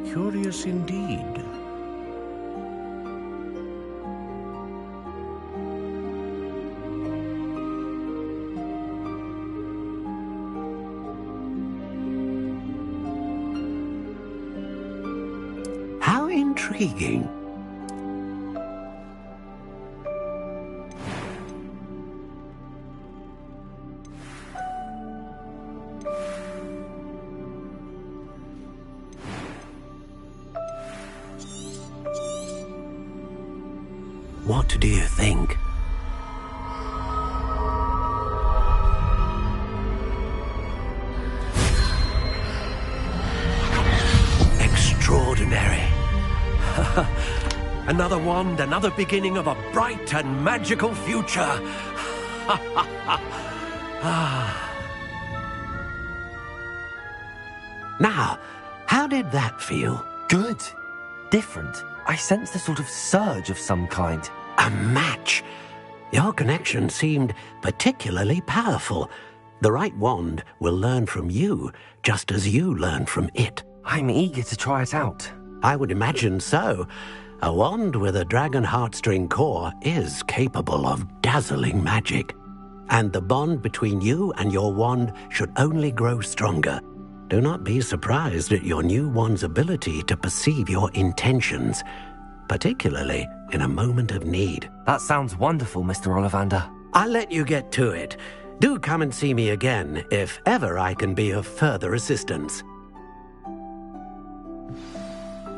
Curious indeed. How intriguing. What do you think? Extraordinary. Another wand, another beginning of a bright and magical future. Now, how did that feel? Good. Different. I sensed a sort of surge of some kind. A match. Your connection seemed particularly powerful. The right wand will learn from you, just as you learn from it. I'm eager to try it out. I would imagine so. A wand with a dragon heartstring core is capable of dazzling magic. And the bond between you and your wand should only grow stronger. Do not be surprised at your new wand's ability to perceive your intentions, particularly in a moment of need. That sounds wonderful, Mr. Ollivander. I'll let you get to it. Do come and see me again if ever I can be of further assistance.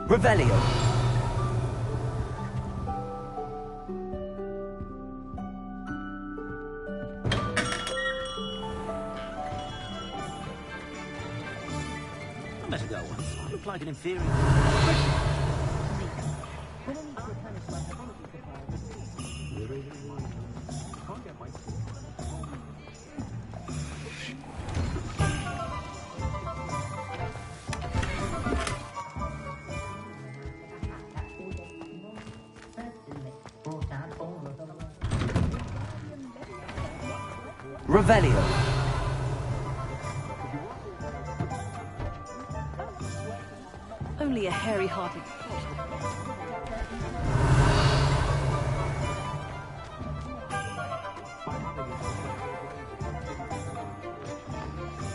Revelio. I better go once. I look like an inferior. Revelio. Only a hairy-hearted.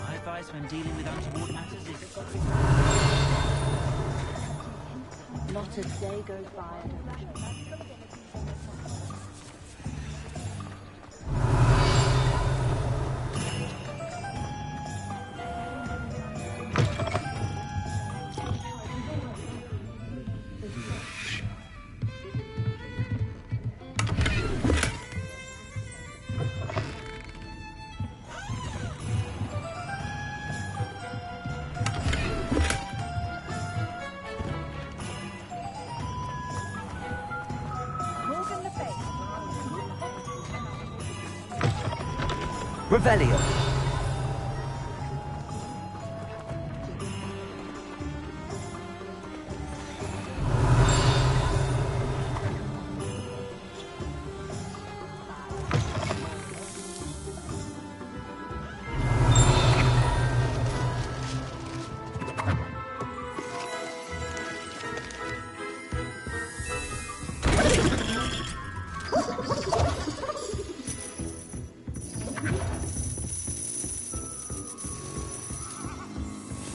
My advice when dealing with untoward matters is... Not a day goes by I don't Revelio.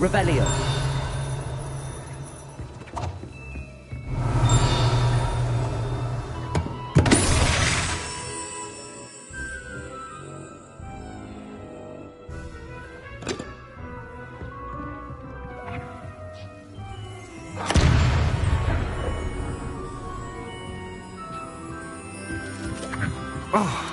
Revelio. Oh.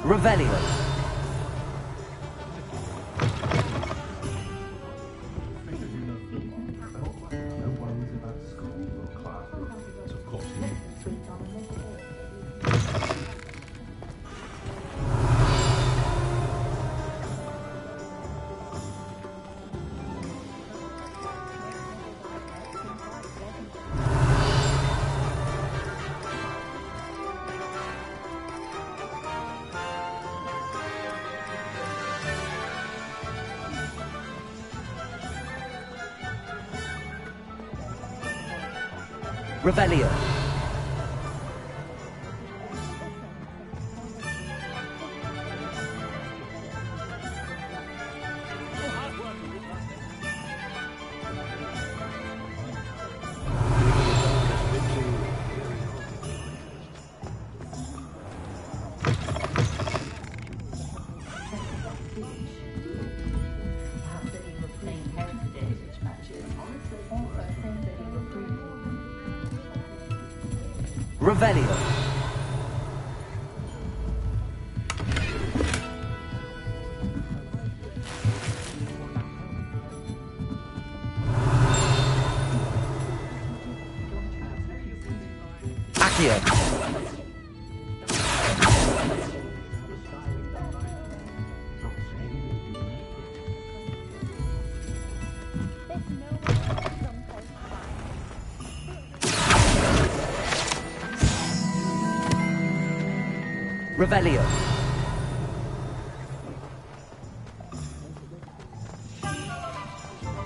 Revelio. Revelio. Revelio. Accio. Revelio.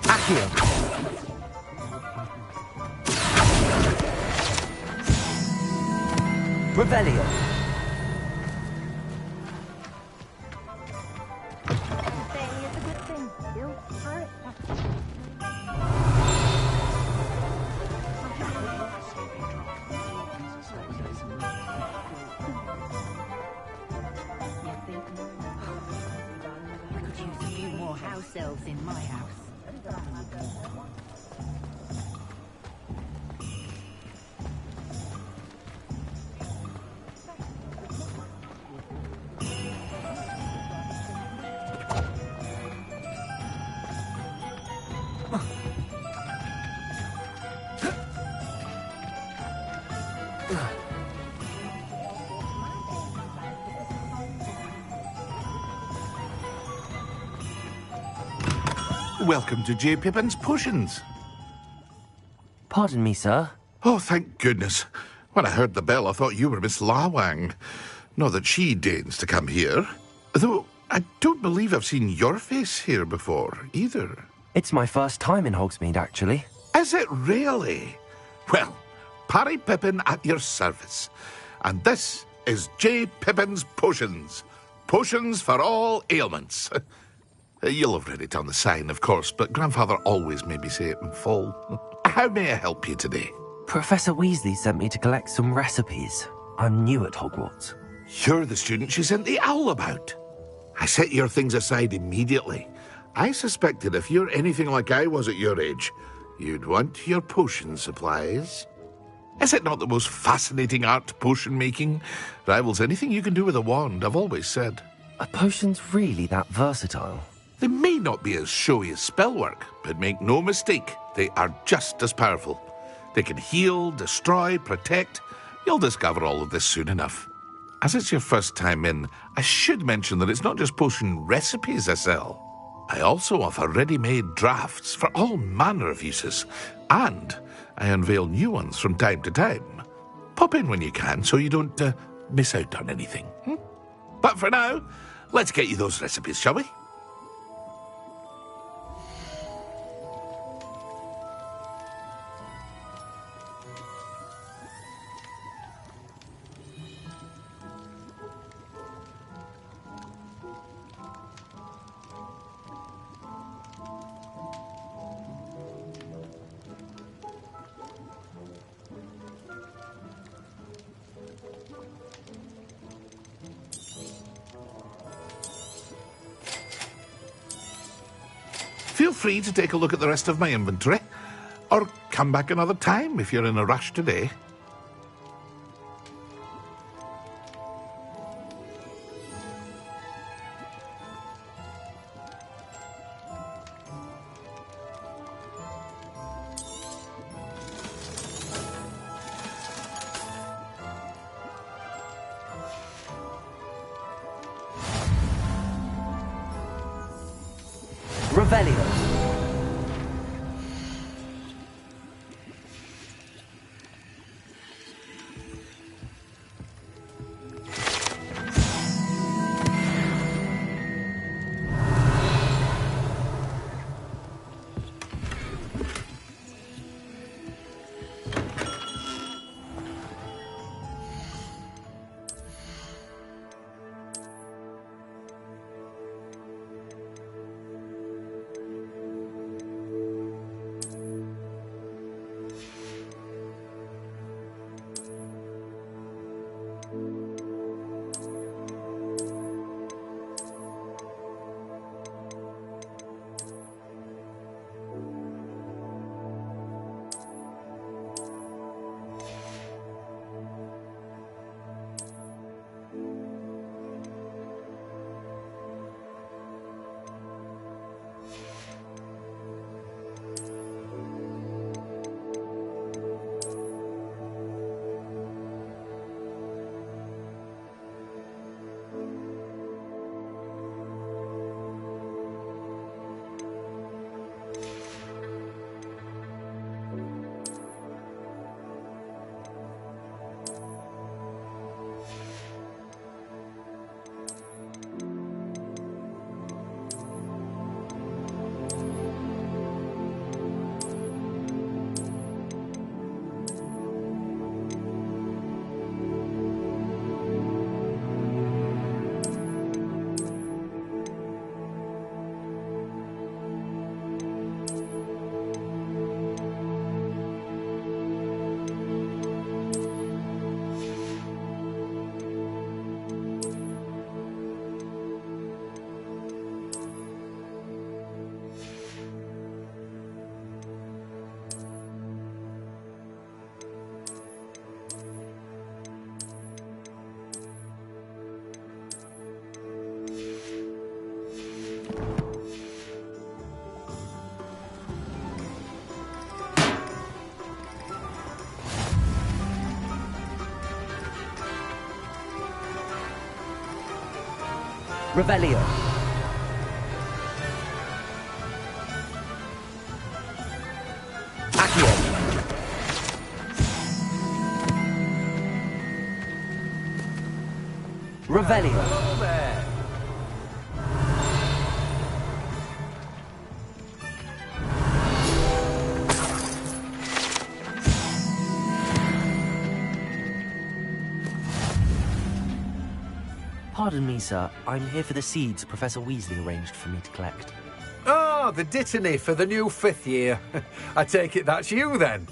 Accio. Revelio. Welcome to J. Pippin's Potions. Pardon me, sir. Oh, thank goodness. When I heard the bell, I thought you were Miss Lawang. Not that she deigns to come here. Though I don't believe I've seen your face here before, either. It's my first time in Hogsmeade, actually. Is it really? Well, Parry Pippin at your service. And this is J. Pippin's Potions. Potions for all ailments. You'll have read it on the sign, of course, but Grandfather always made me say it in full. How may I help you today? Professor Weasley sent me to collect some recipes. I'm new at Hogwarts. You're the student she sent the owl about. I set your things aside immediately. I suspected if you're anything like I was at your age, you'd want your potion supplies. Is it not the most fascinating art, potion making? Rivals anything you can do with a wand, I've always said. Are potions really that versatile? They may not be as showy as spellwork, but make no mistake, they are just as powerful. They can heal, destroy, protect. You'll discover all of this soon enough. As it's your first time in, I should mention that it's not just potion recipes I sell. I also offer ready-made drafts for all manner of uses, and I unveil new ones from time to time. Pop in when you can so you don't miss out on anything. But for now, let's get you those recipes, shall we? Feel free to take a look at the rest of my inventory, or come back another time if you're in a rush today. Revelio. Revelio. Accio. Revelio. Pardon me, sir. I'm here for the seeds Professor Weasley arranged for me to collect. Ah, the dittany for the new 5th year. I take it that's you, then.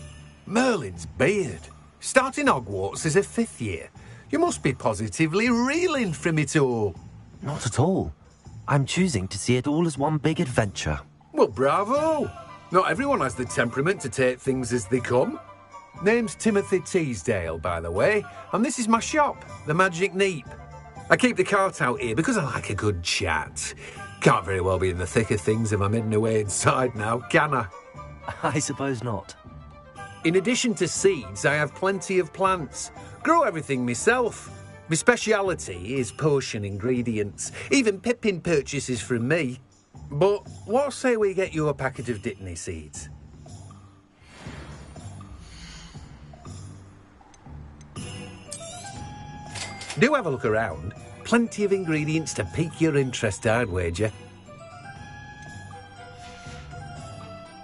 Merlin's beard. Starting Hogwarts as a 5th year. You must be positively reeling from it all. Not at all. I'm choosing to see it all as one big adventure. Well, bravo! Not everyone has the temperament to take things as they come. Name's Timothy Teasdale, by the way, and this is my shop, the Magic Neep. I keep the cart out here because I like a good chat. Can't very well be in the thick of things if I'm hidden away inside now, can I? I suppose not. In addition to seeds, I have plenty of plants. Grow everything myself. My speciality is potion ingredients. Even Pippin purchases from me. But what say we get you a packet of Dittany seeds? Do have a look around. Plenty of ingredients to pique your interest, I'd wager.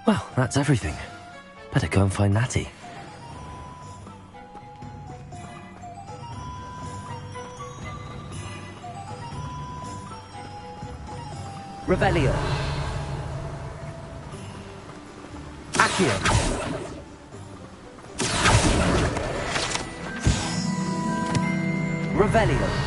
Well, that's everything. Better go and find Natty. Revelio. Accio. Revelio.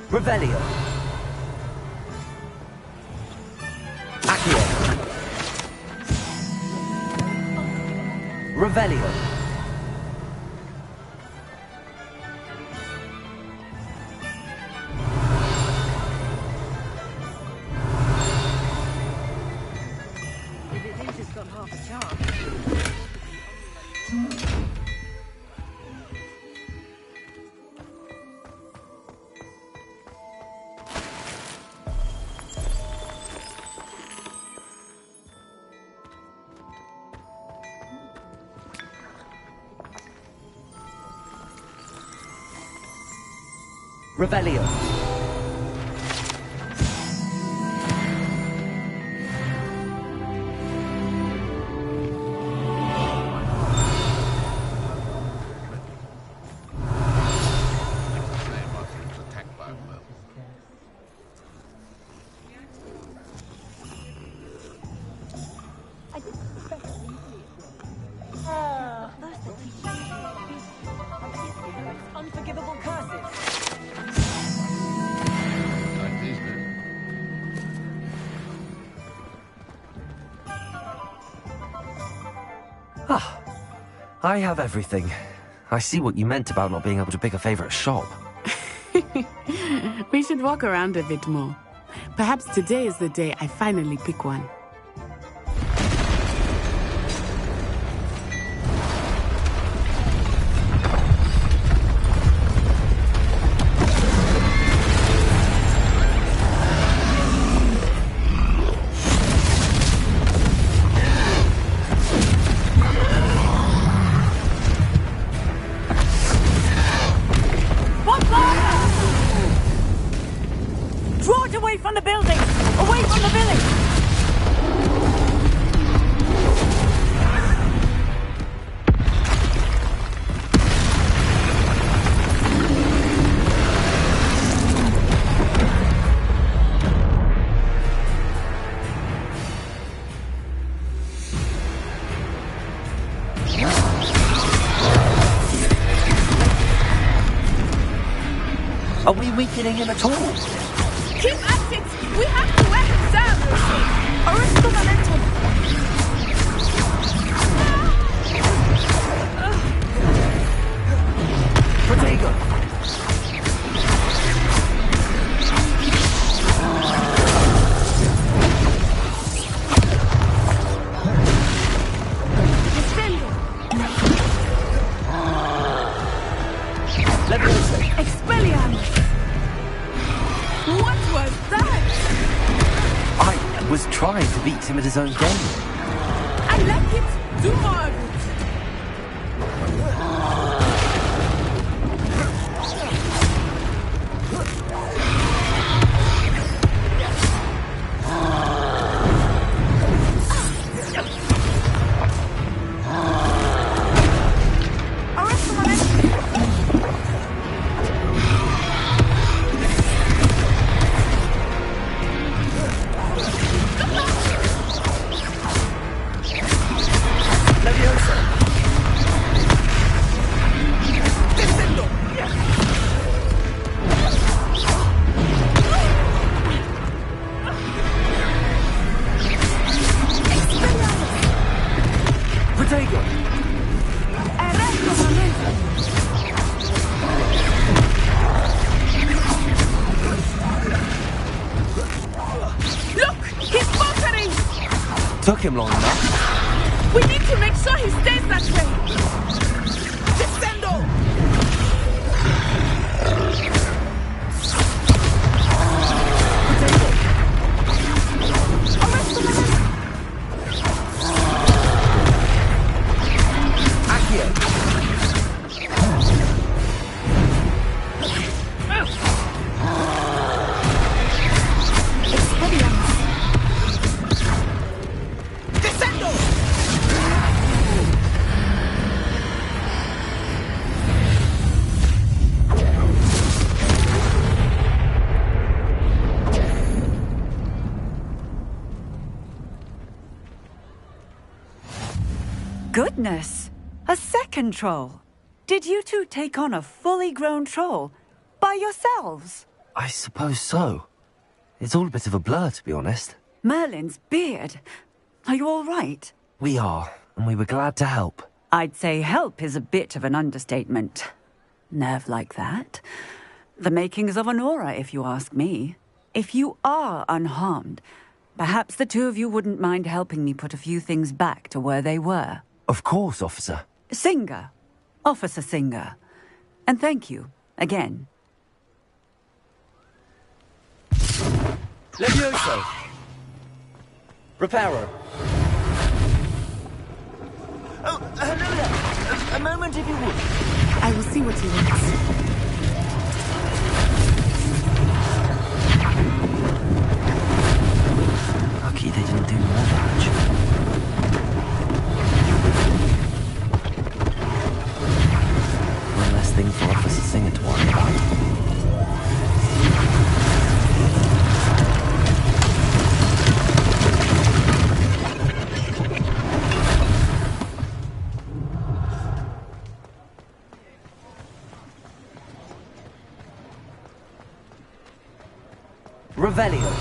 Revelio. Accio. Revelio. If it thinks it's got half a chance. Revelio. Unforgivable curses. Ah, I have everything. I see what you meant about not being able to pick a favourite shop. We should walk around a bit more. Perhaps today is the day I finally pick one. building! Away from the village! Are we weakening him at all? Keep at it! We have to wear him down! Aristo momentum! Protego! Expelliarmus! What was that? I was trying to beat him at his own game. I like it! Do more of it! Took him long enough. We need to make sure he stays that way. Descendo! Goodness! A second troll! Did you two take on a fully grown troll? By yourselves? I suppose so. It's all a bit of a blur, to be honest. Merlin's beard. Are you all right? We are, and we were glad to help. I'd say help is a bit of an understatement. Nerve like that. The makings of an aura, if you ask me. If you are unharmed, perhaps the two of you wouldn't mind helping me put a few things back to where they were. Of course, officer. Singer. Officer Singer. And thank you, again. Levioso! Reparo! Oh, hello there. A moment, if you would. I will see what he wants. Lucky they didn't do more damage. One less thing for Officer Singer to worry about. Revelio.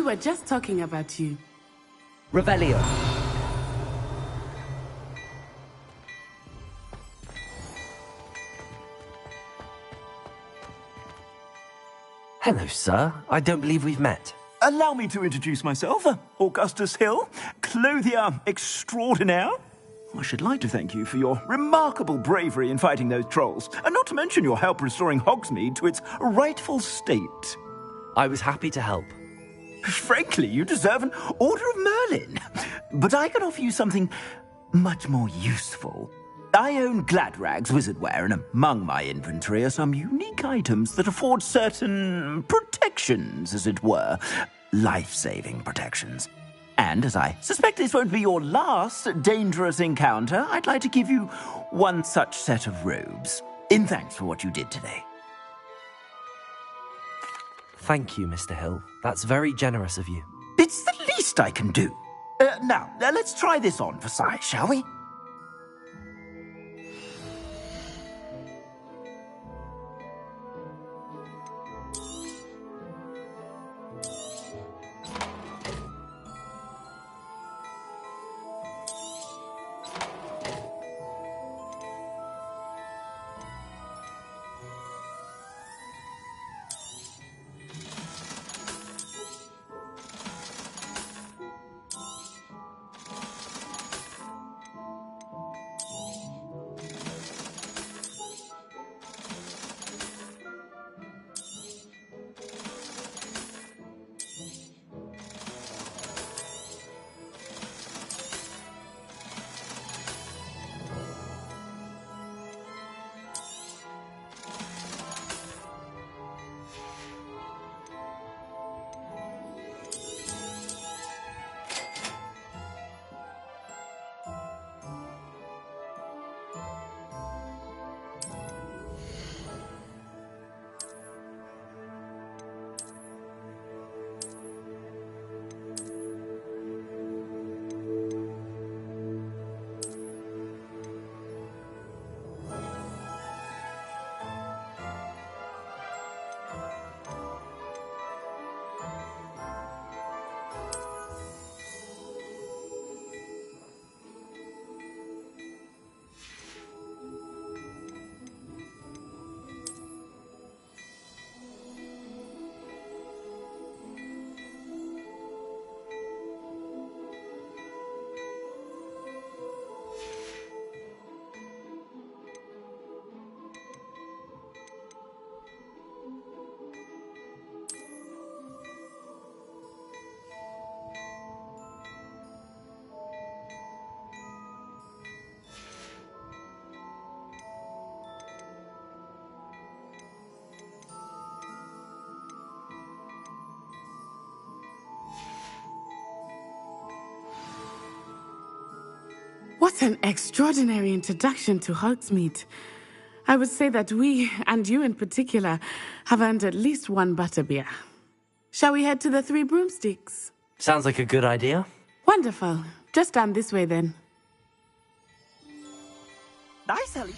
were just talking about you. Revelio. Hello, sir. I don't believe we've met. Allow me to introduce myself, Augustus Hill, clothier extraordinaire. I should like to thank you for your remarkable bravery in fighting those trolls, and not to mention your help restoring Hogsmeade to its rightful state. I was happy to help. Frankly, you deserve an Order of Merlin. But I can offer you something much more useful. I own Gladrag's wizardware, and among my inventory are some unique items that afford certain protections, as it were. Life-saving protections. And as I suspect this won't be your last dangerous encounter, I'd like to give you one such set of robes, in thanks for what you did today. Thank you, Mr. Hill. That's very generous of you. It's the least I can do. Now, let's try this on for size, shall we? What an extraordinary introduction to Hogsmeade. I would say that we, and you in particular, have earned at least one butterbeer. Shall we head to the Three Broomsticks? Sounds like a good idea. Wonderful. Just down this way then. Nice, Ellie.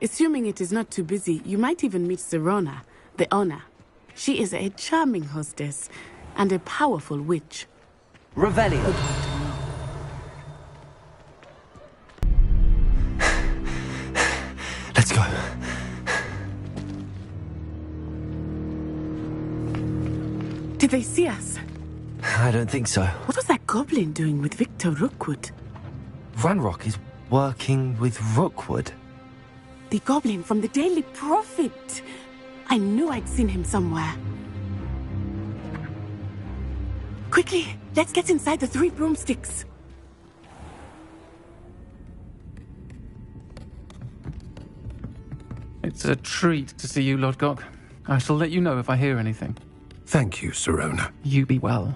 Assuming it is not too busy, you might even meet Sirona, the owner. She is a charming hostess and a powerful witch. Revelio. Let's go. Did they see us? I don't think so. What was that goblin doing with Victor Rookwood? Ranrock is working with Rookwood. The goblin from the Daily Prophet. I knew I'd seen him somewhere. Quickly, let's get inside the 3 broomsticks. It's a treat to see you, Lodgok. I shall let you know if I hear anything. Thank you, Sirona. You be well.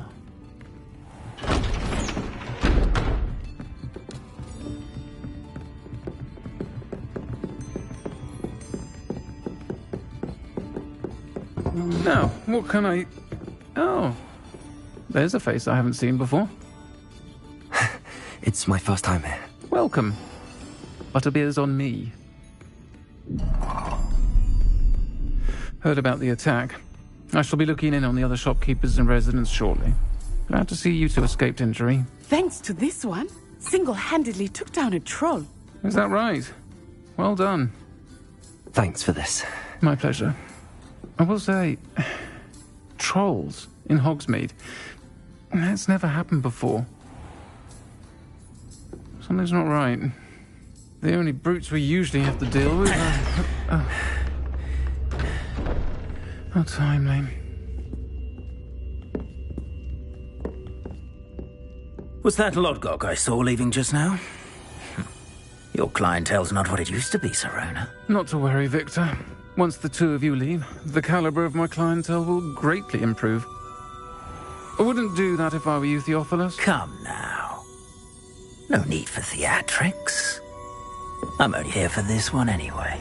Now, what can I... Oh, there's a face I haven't seen before. It's my first time here. Welcome. Butterbeer's on me. Heard about the attack. I shall be looking in on the other shopkeepers and residents shortly. Glad to see you two escaped injury. Thanks to this one, single-handedly took down a troll. Is that right? Well done. Thanks for this. My pleasure. I will say, trolls in Hogsmeade. That's never happened before. Something's not right. The only brutes we usually have to deal with are... How timely. Was that Lodgok I saw leaving just now? Your clientele's not what it used to be, Sirona. Not to worry, Victor. Once the two of you leave, the caliber of my clientele will greatly improve. I wouldn't do that if I were you, Theophilus. Come now. No need for theatrics. I'm only here for this one anyway.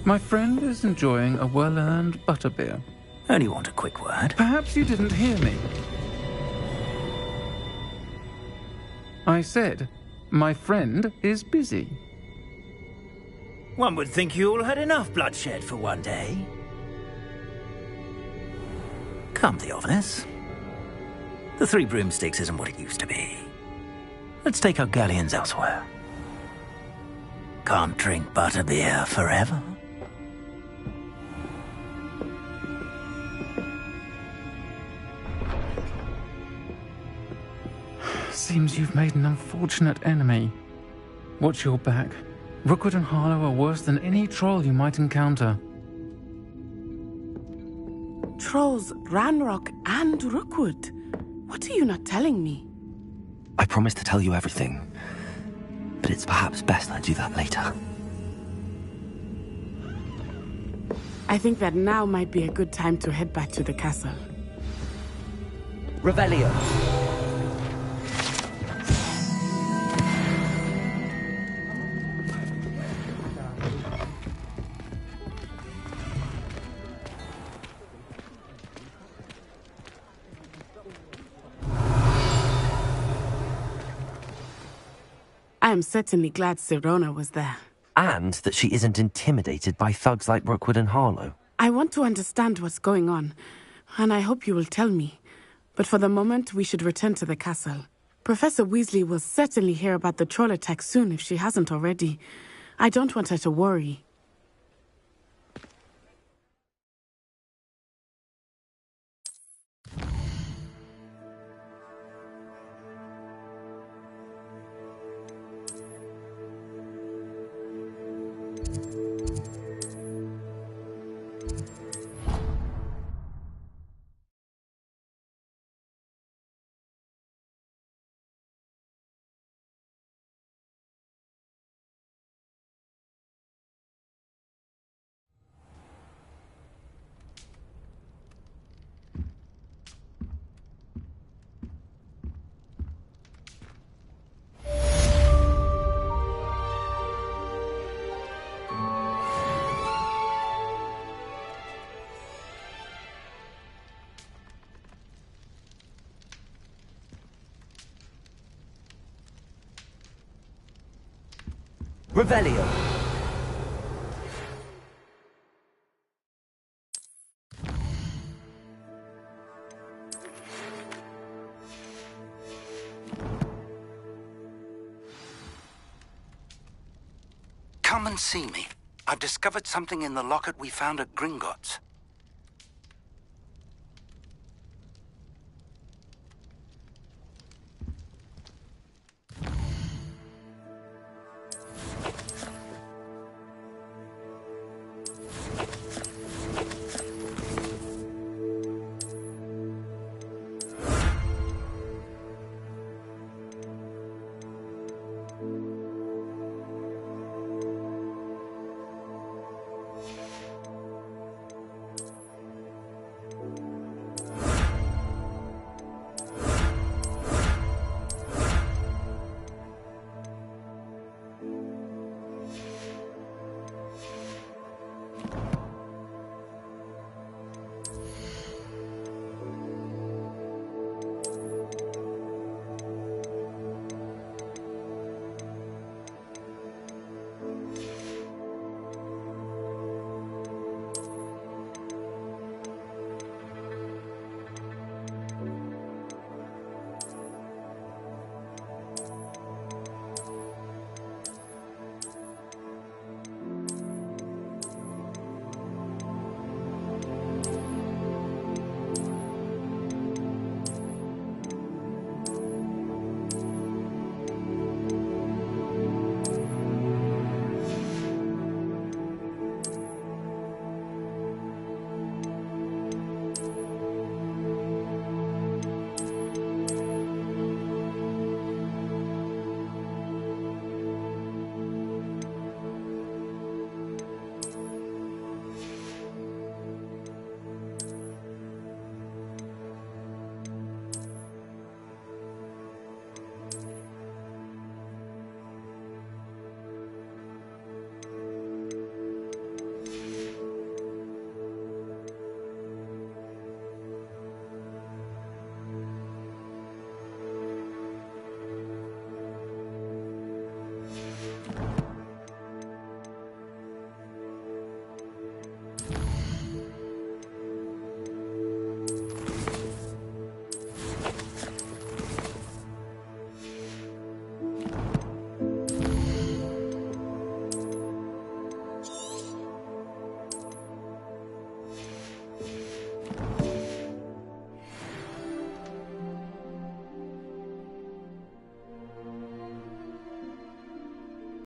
My friend is enjoying a well-earned butterbeer. Only want a quick word. Perhaps you didn't hear me. I said, my friend is busy. One would think you all had enough bloodshed for one day. Come, Theophilus. The 3 broomsticks isn't what it used to be. Let's take our galleons elsewhere. Can't drink butterbeer forever. Seems you've made an unfortunate enemy. Watch your back. Rookwood and Harlow are worse than any troll you might encounter. Trolls, Ranrock, and Rookwood. What are you not telling me? I promise to tell you everything, but it's perhaps best I do that later. I think that now might be a good time to head back to the castle. Revelio. I am certainly glad Sirona was there. And that she isn't intimidated by thugs like Rookwood and Harlow. I want to understand what's going on, and I hope you will tell me. But for the moment, we should return to the castle. Professor Weasley will certainly hear about the troll attack soon if she hasn't already. I don't want her to worry. Revelio. Come and see me. I've discovered something in the locket we found at Gringotts.